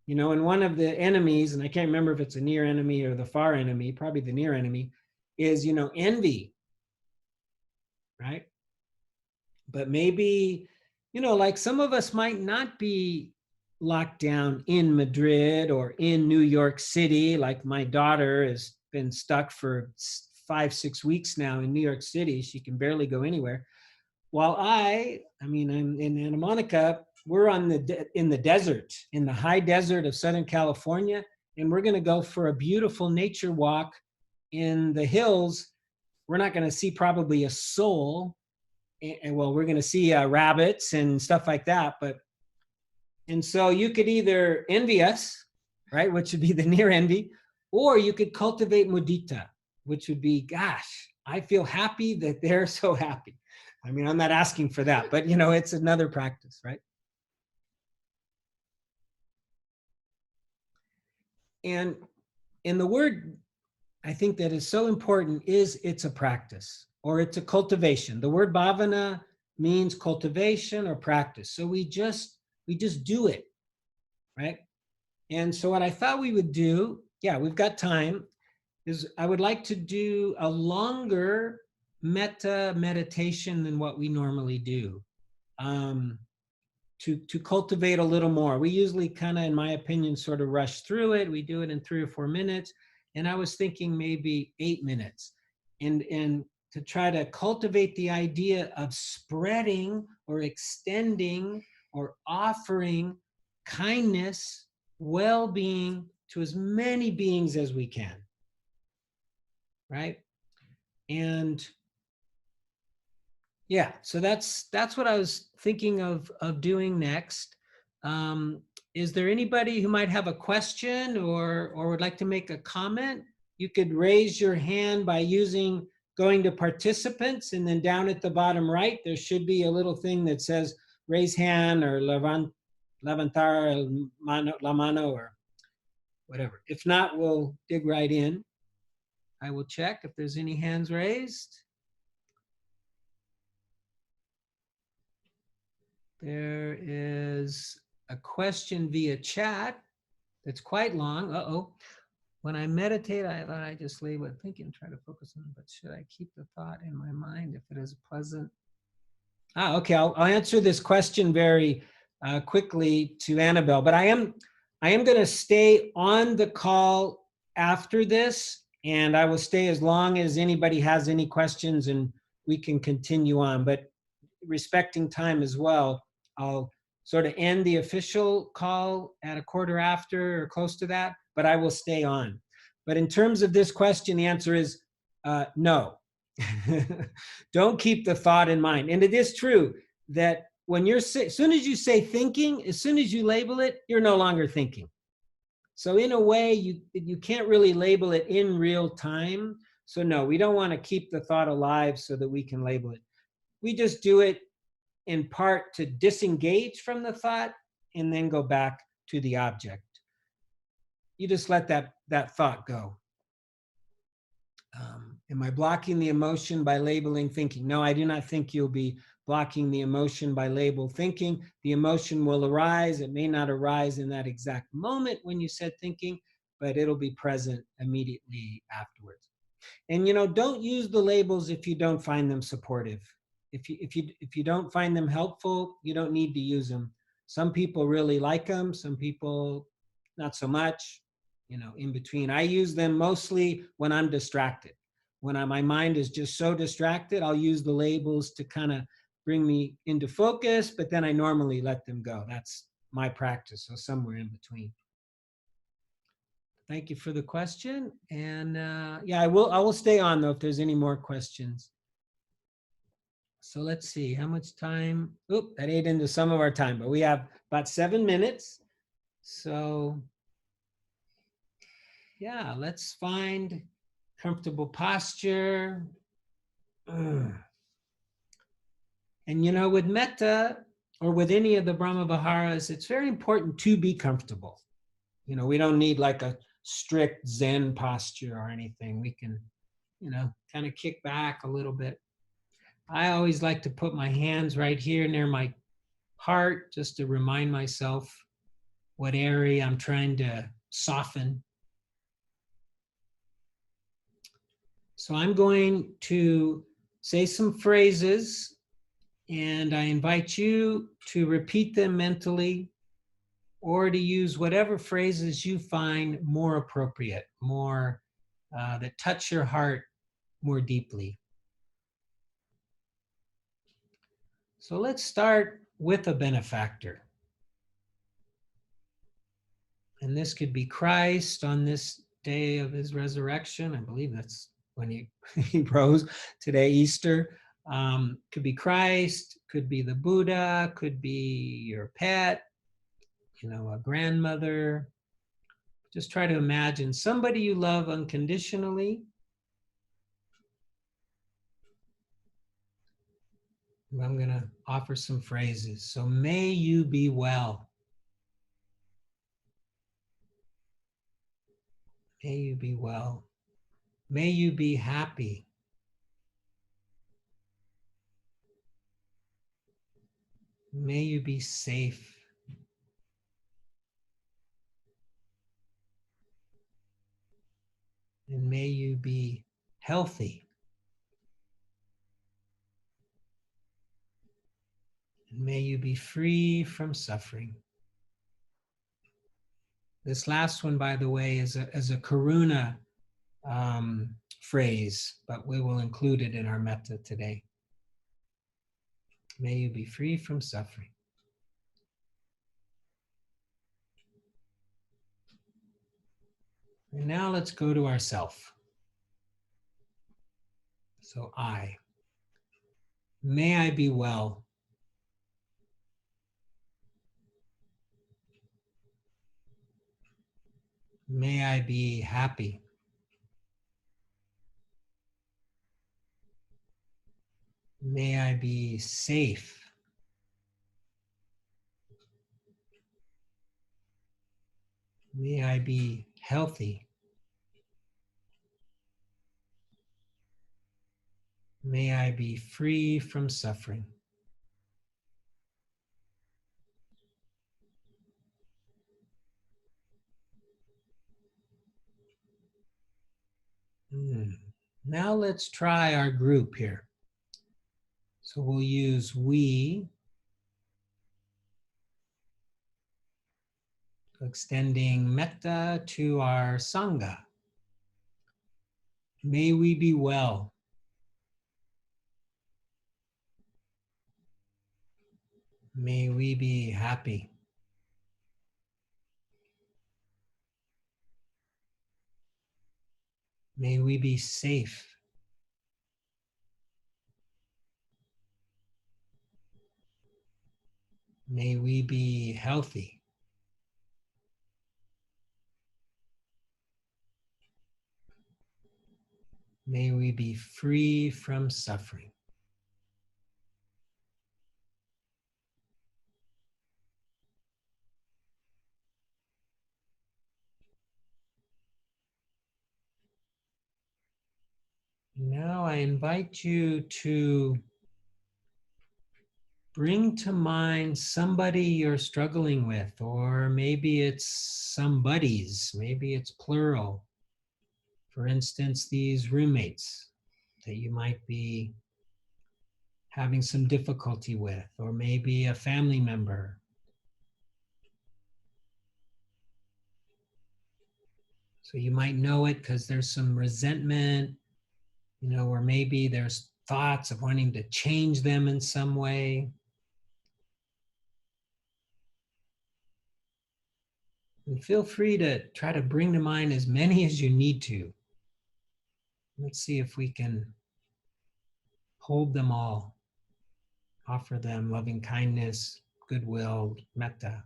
You know, and one of the enemies, and I can't remember if it's a near enemy or the far enemy, probably the near enemy, is, you know, envy, right? But maybe, you know, like some of us might not be locked down in Madrid or in New York City. Like my daughter has been stuck for 5, 6 weeks now in New York City. She can barely go anywhere. While I mean, I'm in Santa Monica, we're on in the desert, in the high desert of Southern California, and we're going to go for a beautiful nature walk in the hills. We're not going to see probably a soul, and well, we're going to see rabbits and stuff like that. But and so you could either envy us, right, which would be the near envy, or you could cultivate mudita, which would be, gosh, I feel happy that they're so happy. I mean, I'm not asking for that, but you know, it's another practice, right? And in the word, I think that is so important is it's a practice or it's a cultivation. The word bhavana means cultivation or practice. So we just do it, right? And so what I thought we would do, yeah, we've got time, is I would like to do a longer metta meditation than what we normally do. Um, to cultivate a little more. We usually kind of, in my opinion, sort of rush through it. We do it in 3 or 4 minutes. And I was thinking maybe 8 minutes. And to try to cultivate the idea of spreading or extending or offering kindness, well-being to as many beings as we can. Right? And yeah, so that's what I was thinking of doing next. Is there anybody who might have a question or would like to make a comment? You could raise your hand by going to participants, and then down at the bottom right, there should be a little thing that says raise hand or levantar la mano or whatever. If not, we'll dig right in. I will check if there's any hands raised. There is a question via chat that's quite long. Uh-oh. When I meditate, I thought I just leave with thinking, try to focus on, but should I keep the thought in my mind if it is pleasant? Okay. I'll answer this question very quickly to Annabelle, but I am going to stay on the call after this, and I will stay as long as anybody has any questions and we can continue on. But respecting time as well, I'll sort of end the official call at 1/4 or close to that, but I will stay on. But in terms of this question, the answer is no. Don't keep the thought in mind. And it is true that when as soon as you say thinking, as soon as you label it, you're no longer thinking. So in a way, you can't really label it in real time. So no, we don't want to keep the thought alive so that we can label it. We just do it in part to disengage from the thought and then go back to the object. You just let that thought go. Am I blocking the emotion by labeling thinking? No, I do not think you'll be blocking the emotion by label thinking. The emotion will arise. It may not arise in that exact moment when you said thinking, but it'll be present immediately afterwards. And don't use the labels if you don't find them supportive. If you don't find them helpful, you don't need to use them. Some people really like them, some people not so much, in between. I use them mostly when I'm distracted. When my mind is just so distracted, I'll use the labels to kind of bring me into focus, but then I normally let them go. That's my practice, so somewhere in between. Thank you for the question. And yeah, I will stay on though if there's any more questions. So let's see how much time. Oop, that ate into some of our time, but we have about 7 minutes. So yeah, let's find comfortable posture. And with metta or with any of the Brahma Viharas, it's very important to be comfortable. We don't need like a strict Zen posture or anything. We can, kind of kick back a little bit. I always like to put my hands right here near my heart just to remind myself what area I'm trying to soften. So I'm going to say some phrases, and I invite you to repeat them mentally or to use whatever phrases you find more appropriate, more that touch your heart more deeply. So let's start with a benefactor. And this could be Christ on this day of his resurrection. I believe that's when he rose today, Easter. Could be Christ, could be the Buddha, could be your pet, a grandmother. Just try to imagine somebody you love unconditionally. I'm going to offer some phrases. So may you be well. May you be well. May you be happy. May you be safe. And may you be healthy. And may you be free from suffering. This last one, by the way, is a karuna phrase, but we will include it in our metta today. May you be free from suffering. And now let's go to ourself. So may I be well. May I be happy. May I be safe. May I be healthy. May I be free from suffering. Now let's try our group here. So we'll use we, extending metta to our sangha. May we be well. May we be happy. May we be safe. May we be healthy. May we be free from suffering. Now I invite you to bring to mind somebody you're struggling with, or maybe it's somebody's, maybe it's plural. For instance, these roommates that you might be having some difficulty with, or maybe a family member. So you might know it because there's some resentment, or maybe there's thoughts of wanting to change them in some way. And feel free to try to bring to mind as many as you need to. Let's see if we can hold them all, offer them loving kindness, goodwill, metta.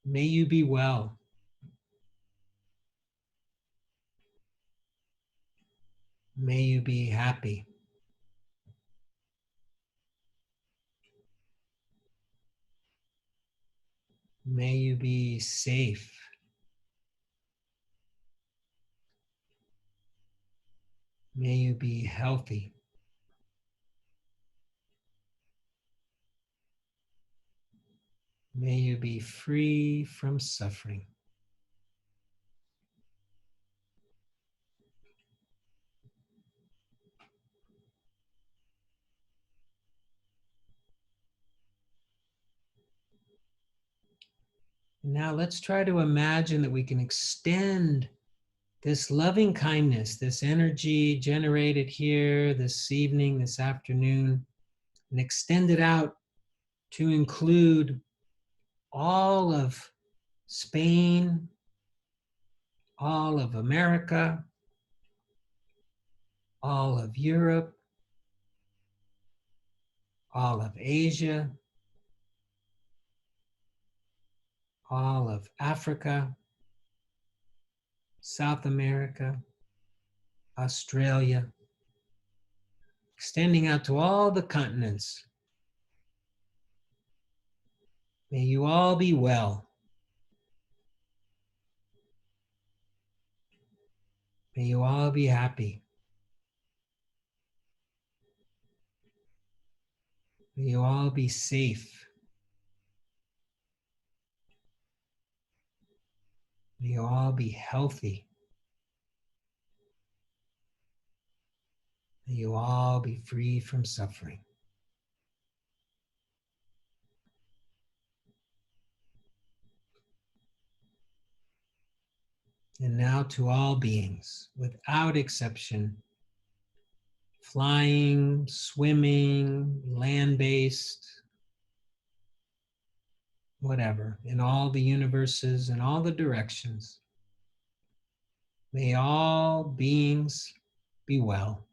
May you be well. May you be happy. May you be safe. May you be healthy. May you be free from suffering. Now let's try to imagine that we can extend this loving kindness, this energy generated here this evening, this afternoon, and extend it out to include all of Spain, all of America, all of Europe, all of Asia, all of Africa, South America, Australia, extending out to all the continents. May you all be well. May you all be happy. May you all be safe. May you all be healthy. May you all be free from suffering. And now to all beings, without exception, flying, swimming, land-based, whatever, in all the universes and all the directions. May all beings be well.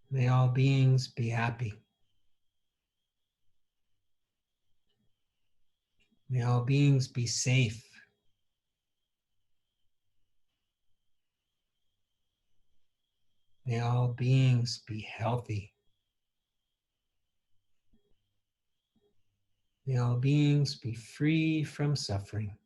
May all beings be happy. May all beings be safe. May all beings be healthy. May all beings be free from suffering.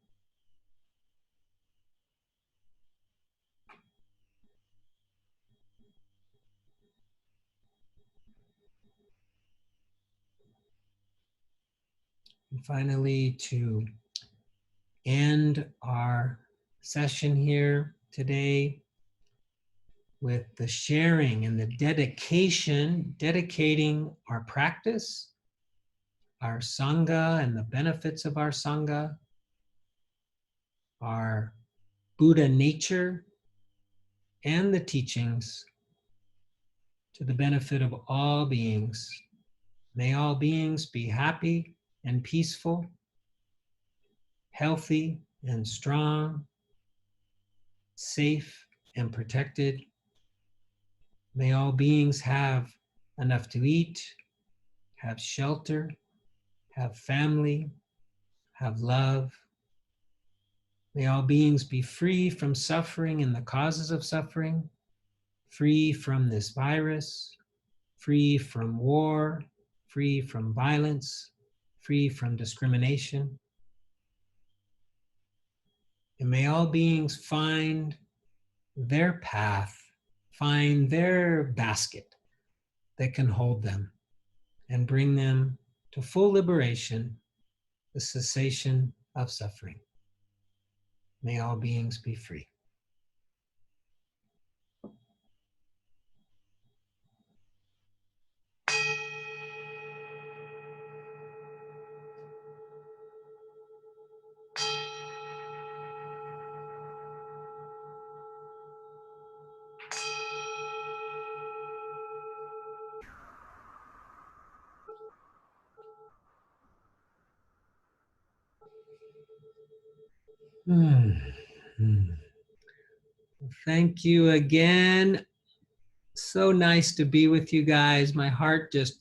And finally, to end our session here today with the sharing and the dedication, dedicating our practice, our Sangha and the benefits of our Sangha, our Buddha nature and the teachings to the benefit of all beings. May all beings be happy and peaceful, healthy and strong, safe and protected. May all beings have enough to eat, have shelter, have family, have love. May all beings be free from suffering and the causes of suffering, free from this virus, free from war, free from violence, free from discrimination. And may all beings find their path, find their basket that can hold them and bring them to full liberation, the cessation of suffering. May all beings be free. Thank you again. So nice to be with you guys. My heart just,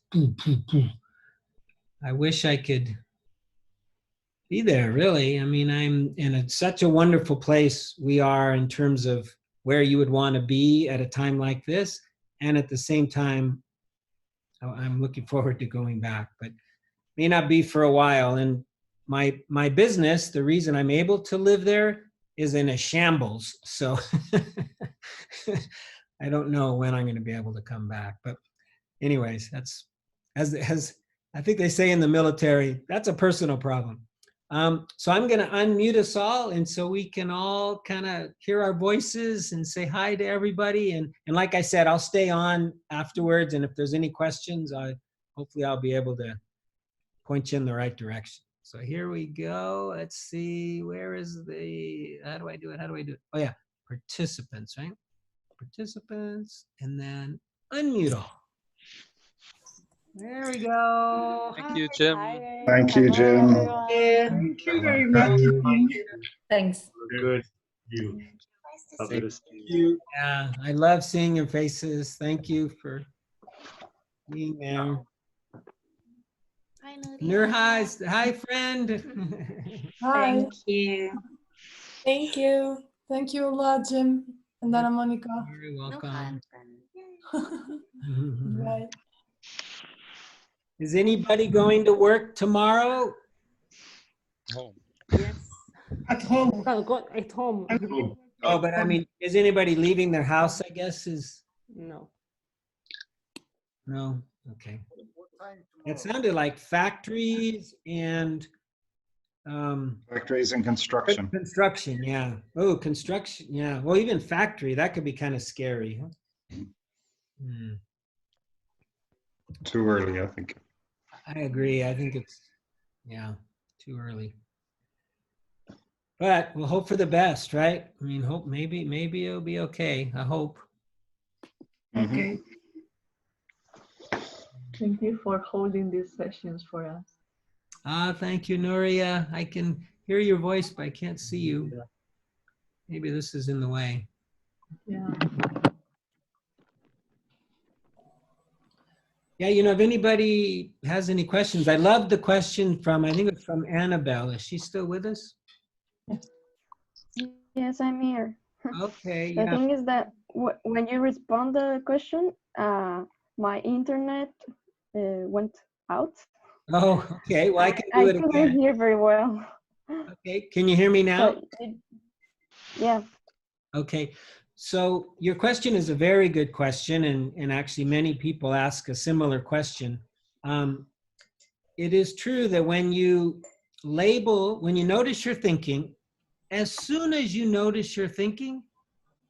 I wish I could be there, really. I mean, I'm in such a wonderful place we are in terms of where you would want to be at a time like this. And at the same time, I'm looking forward to going back, but may not be for a while. And my business, the reason I'm able to live there is in a shambles. So I don't know when I'm going to be able to come back. But anyways, as I think they say in the military, that's a personal problem. So I'm going to unmute us all, and so we can all kind of hear our voices and say hi to everybody. And like I said, I'll stay on afterwards, and if there's any questions, hopefully I'll be able to point you in the right direction. So here we go. Let's see, where is how do I do it? How do I do it? Oh yeah, participants, right? Participants, and then unmute all. There we go. Thank you, Jim. Hi. Thank you, Hello, Jim. everyone. Thank you very much. Thanks. Good. Nice to see Fabulous. You. Yeah, I love seeing your faces. Thank you for being there. Hi, Nuria. Nurhai, hi, friend. Hi. Thank you. Thank you. Thank you a lot, Jim and Dana Monica. You're No welcome. problem. Yay. Right. Is anybody going to work tomorrow? Home. Yes. At home. At home. At home. Oh, but I mean, is anybody leaving their house, I guess, is, No. no? Okay. It sounded like factories and Factories and construction. construction, yeah. Oh, construction, yeah. Well, even factory, that could be kind of scary. Huh? Hmm. Too early, I think. I agree. I think it's, yeah, too early. But we'll hope for the best, right? I mean, hope maybe it'll be okay. I hope. Mhm. Okay. Thank you for holding these sessions for us. Thank you, Nuria. I can hear your voice, but I can't see you. Maybe this is in the way. Yeah. Yeah, you know, if anybody has any questions, I love the question from, I think it's from Annabelle. Is she still with us? Yes, I'm here. Okay, The yeah. thing is that when you respond the question, my internet went out. Oh, okay. Well, I can do I it couldn't again. hear very well. Okay, can you hear me now? So yeah. Okay, so your question is a very good question, and actually many people ask a similar question. It is true that when you notice your thinking, as soon as you notice your thinking,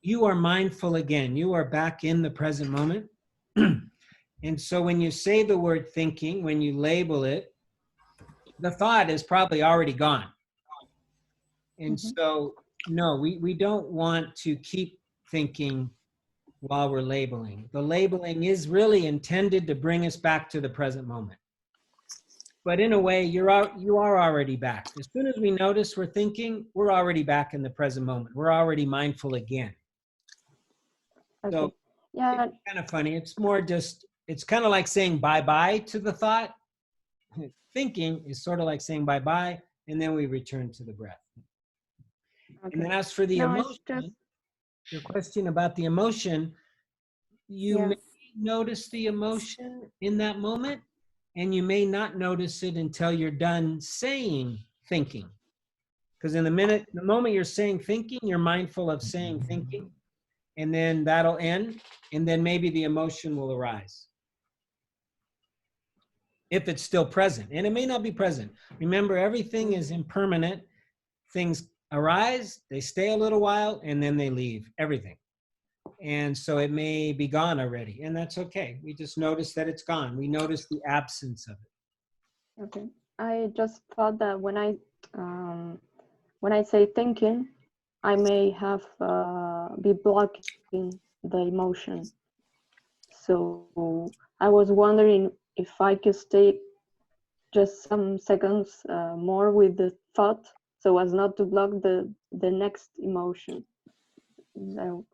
you are mindful again. You are back in the present moment. And so when you say the word thinking, when you label it, the thought is probably already gone. And so, no, we don't want to keep thinking while we're labeling. The labeling is really intended to bring us back to the present moment. But in a way, you are already back. As soon as we notice we're thinking, we're already back in the present moment. We're already mindful again. Okay. So Yeah. it's kind of funny. It's more just, it's kind of like saying bye-bye to the thought. Thinking is sort of like saying bye-bye, and then we return to the breath. Okay. And then as for the No, emotion, it's just your question about the emotion, you may notice the emotion in that moment, and you may not notice it until you're done saying thinking. Because in the moment you're saying thinking, you're mindful of saying thinking, and then that'll end, and then maybe the emotion will arise. If it's still present, and it may not be present. Remember, everything is impermanent. Things arise, they stay a little while, and then they leave, everything. And so it may be gone already, and that's okay. We just notice that it's gone. We notice the absence of it. okay. I just thought that when I say thinking, I may have be blocking the emotion. So I was wondering if I could stay just some seconds more with the thought, so as not to block the next emotion. So,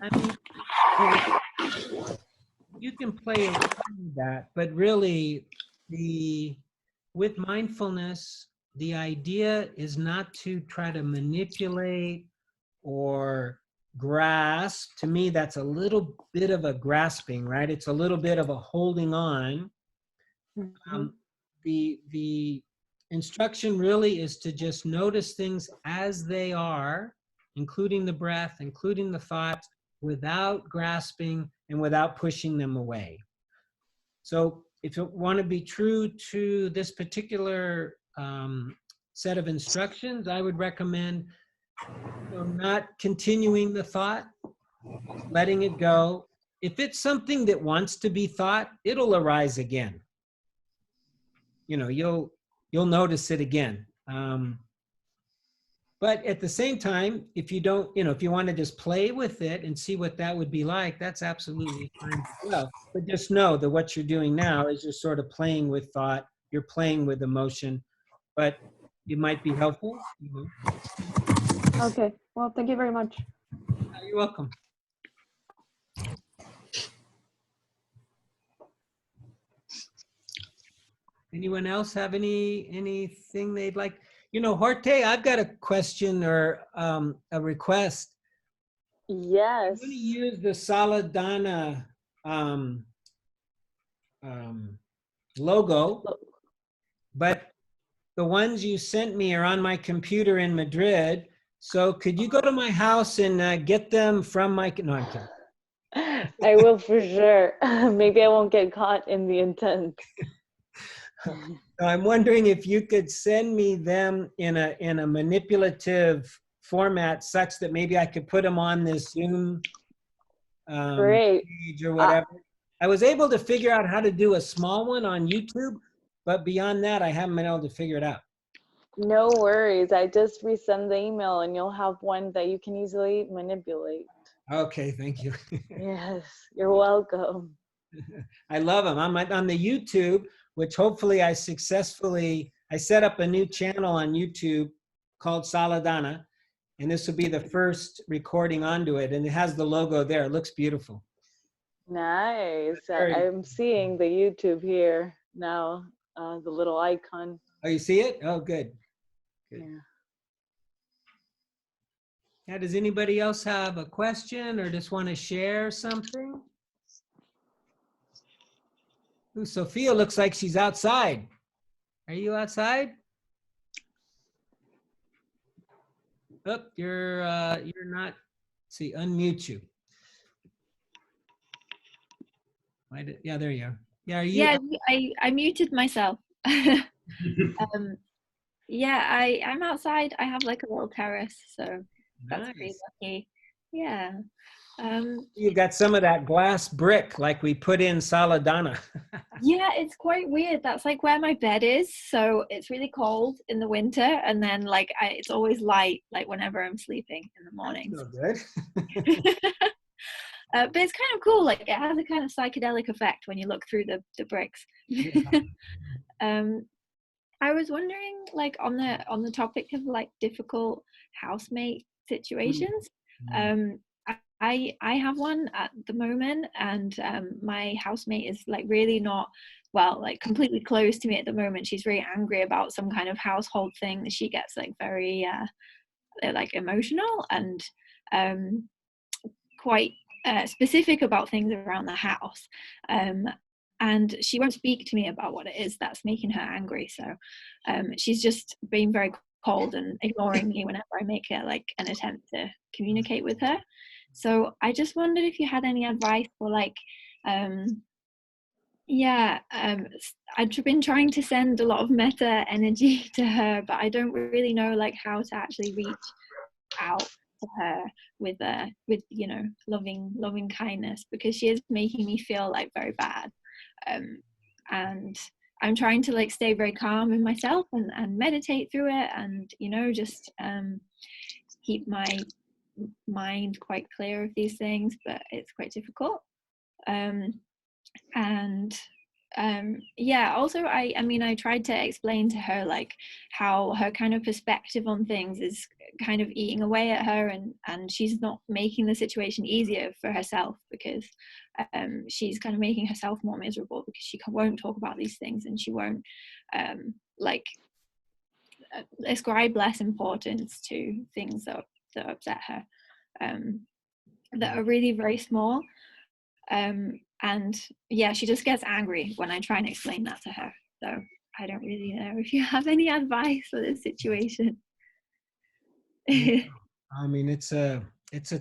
I mean, you can play around with that, but really, with mindfulness, the idea is not to try to manipulate or grasp. To me, that's a little bit of a grasping, right? It's a little bit of a holding on. The instruction really is to just notice things as they are, including the breath, including the thoughts, without grasping and without pushing them away. So if you want to be true to this particular set of instructions, I would recommend not continuing the thought, letting it go. If it's something that wants to be thought, it'll arise again. You'll notice it again. But at the same time, if you don't, if you want to just play with it and see what that would be like, that's absolutely fine as well. But just know that what you're doing now is you're sort of playing with thought, you're playing with emotion, but it might be helpful. Okay. Well, thank you very much. You're welcome. Anyone else have anything they'd like? Jorge, I've got a question or a request. Yes. I'm going to use the Saladana logo, but the ones you sent me are on my computer in Madrid. So could you go to my house and get them from my... No, I'm kidding. I will for sure. Maybe I won't get caught in the intent. I'm wondering if you could send me them in a manipulative format such that maybe I could put them on this Zoom Great. page or whatever. I was able to figure out how to do a small one on YouTube, but beyond that, I haven't been able to figure it out. No worries. I just resend the email and you'll have one that you can easily manipulate. Okay, thank you. Yes, you're welcome. I love them. I'm on the YouTube, which hopefully I set up a new channel on YouTube called Saladana, and this will be the first recording onto it, and it has the logo there. It looks beautiful. Nice. Very- I'm seeing the YouTube here now, the little icon. Oh, you see it? Oh, good. Good. Yeah. Now, does anybody else have a question or just want to share something? Ooh, Sophia looks like she's outside. Are you outside? Oh, you're not. Let's see, unmute you. Yeah, there you are. Yeah, are you? Yeah, I muted myself. Yeah, I'm outside. I have like a little terrace, so that's pretty Nice. lucky. Yeah. You got some of that glass brick like we put in Saladana. Yeah, it's quite weird. That's like where my bed is. So it's really cold in the winter, and then like it's always light, like whenever I'm sleeping in the mornings. So good. But it's kind of cool. Like it has a kind of psychedelic effect when you look through the bricks. I was wondering, like on the topic of like difficult housemate situations. I have one at the moment, and my housemate is like really not like completely closed to me at the moment. She's very angry about some kind of household thing that she gets like very like emotional and quite specific about things around the house. And she won't speak to me about what it is that's making her angry. So she's just being very cold and ignoring me whenever I make like an attempt to communicate with her. So I just wondered if you had any advice for like, I've been trying to send a lot of metta energy to her, but I don't really know like how to actually reach out to her with loving kindness, because she is making me feel like very bad. And I'm trying to like stay very calm in myself and meditate through it, and just keep my mind quite clear of these things, but it's quite difficult. Also I tried to explain to her like how her kind of perspective on things is kind of eating away at her, and she's not making the situation easier for herself, because she's kind of making herself more miserable because she won't talk about these things, and she won't ascribe less importance to things that upset her, that are really very small. And yeah, she just gets angry when I try and explain that to her. So I don't really know if you have any advice for this situation. I mean, it's a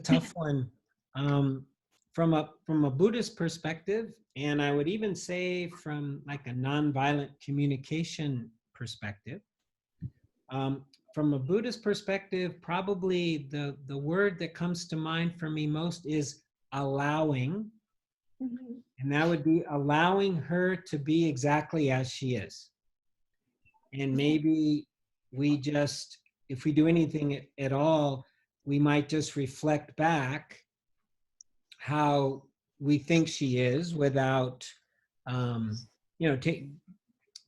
tough one. from a Buddhist perspective, and I would even say from like a nonviolent communication perspective, from a Buddhist perspective, probably the word that comes to mind for me most is allowing. Mhm. And that would be allowing her to be exactly as she is. And maybe we just, if we do anything at all, we might just reflect back how we think she is without,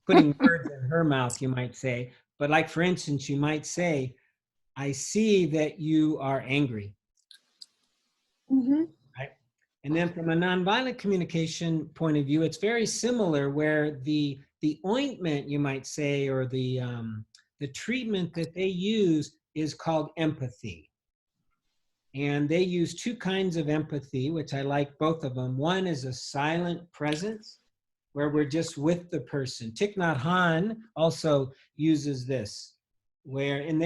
putting words in her mouth, you might say. But like, for instance, you might say, I see that you are angry. Mhm. Right? And then from a nonviolent communication point of view, it's very similar where the ointment, you might say, or the treatment that they use is called empathy. And they use two kinds of empathy, which I like both of them. One is a silent presence, where we're just with the person. Thich Nhat Hanh also uses this, where, and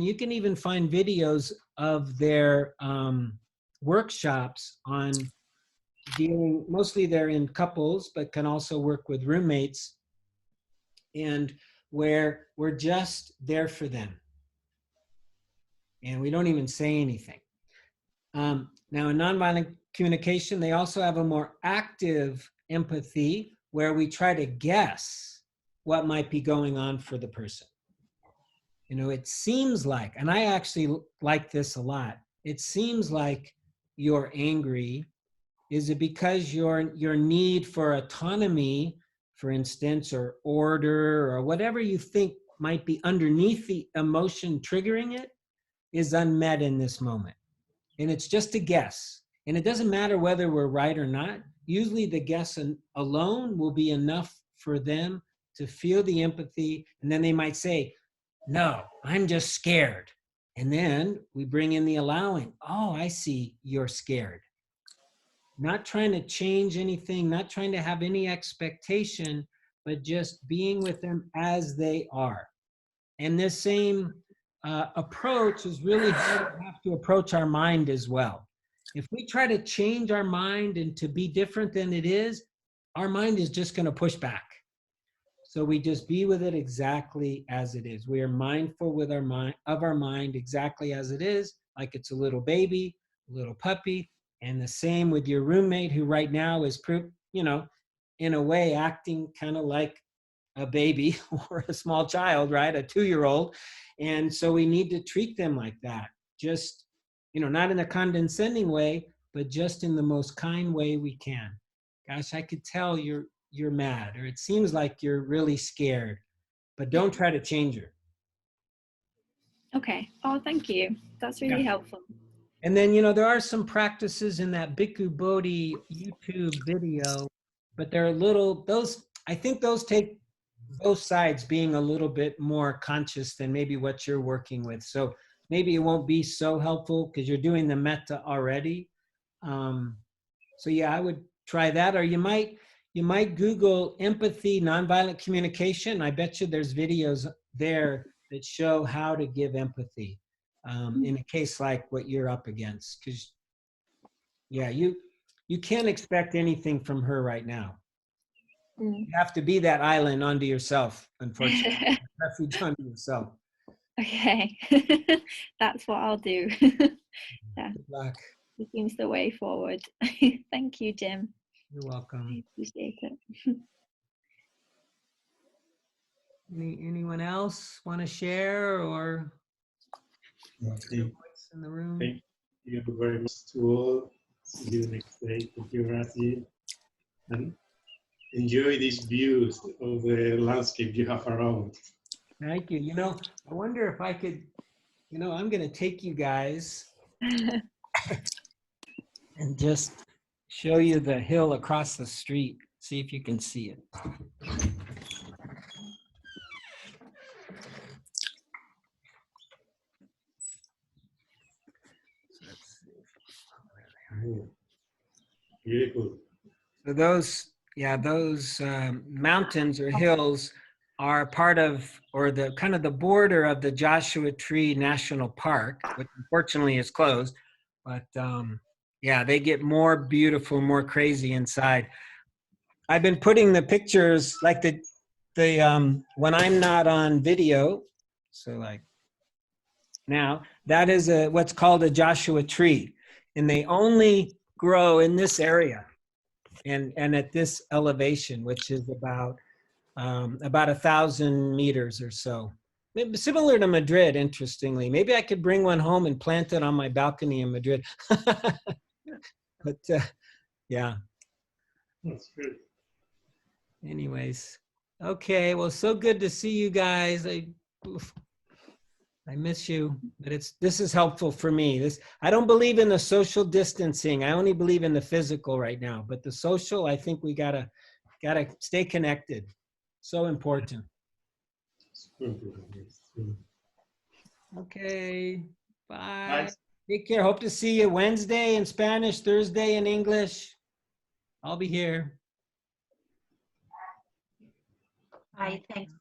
you can even find videos of their workshops on dealing, mostly they're in couples, but can also work with roommates, and where we're just there for them. And we don't even say anything. Now, in nonviolent communication, they also have a more active empathy where we try to guess what might be going on for the person. You know, it seems like, and I actually like this a lot, it seems like you're angry. Is it because your need for autonomy, for instance, or order, or whatever you think might be underneath the emotion triggering it, is unmet in this moment? And it's just a guess. And it doesn't matter whether we're right or not. Usually the guess alone will be enough for them to feel the empathy. And then they might say, no, I'm just scared. And then we bring in the allowing. Oh, I see, you're scared. Not trying to change anything, not trying to have any expectation, but just being with them as they are. And this same approach is really how we have to approach our mind as well. If we try to change our mind and to be different than it is, our mind is just going to push back. So we just be with it exactly as it is. We are mindful with our mind exactly as it is, like it's a little baby, a little puppy, and the same with your roommate who right now is, in a way acting kind of like a baby or a small child, right? A 2-year-old. And so we need to treat them like that. Just, not in a condescending way, but just in the most kind way we can. Gosh, I could tell you're mad, or it seems like you're really scared, but don't try to change her. Okay. Oh, thank you. That's really helpful. And then, there are some practices in that Bhikkhu Bodhi YouTube video, but they're I think those take both sides being a little bit more conscious than maybe what you're working with. So maybe it won't be so helpful because you're doing the metta already. So yeah, I would try that, or you might Google empathy, nonviolent communication. I bet you there's videos there that show how to give empathy in a case like what you're up against. Because yeah, you can't expect anything from her right now. You have to be that island onto yourself, unfortunately. Refuge onto yourself. Okay. That's what I'll do. Yeah. Good luck. It seems the way forward. Thank you, Jim. You're welcome. I appreciate it. Anyone else want to share, or Okay. in the room? Thank you very much to all. See you next day. Thank you, Razi. And enjoy these views of the landscape you have around. Thank you. I wonder if I could, I'm going to take you guys and just show you the hill across the street. See if you can see it. Beautiful. So those mountains or hills are part of, or the kind of the border of the Joshua Tree National Park, which unfortunately is closed. But Yeah, they get more beautiful, more crazy inside. I've been putting the pictures like the when I'm not on video, so like now, that is what's called a Joshua tree, and they only grow in this area and at this elevation, which is about 1,000 meters or so. Maybe similar to Madrid, interestingly. Maybe I could bring one home and plant it on my balcony in Madrid. But yeah. That's good. Anyways, okay. Well, so good to see you guys. I miss you, but this is helpful for me. I don't believe in the social distancing. I only believe in the physical right now. But the social, I think we gotta stay connected. So important. It's good. It's good. Okay. Bye. Bye. Take care. Hope to see you Wednesday in Spanish, Thursday in English. I'll be here. Bye, thanks.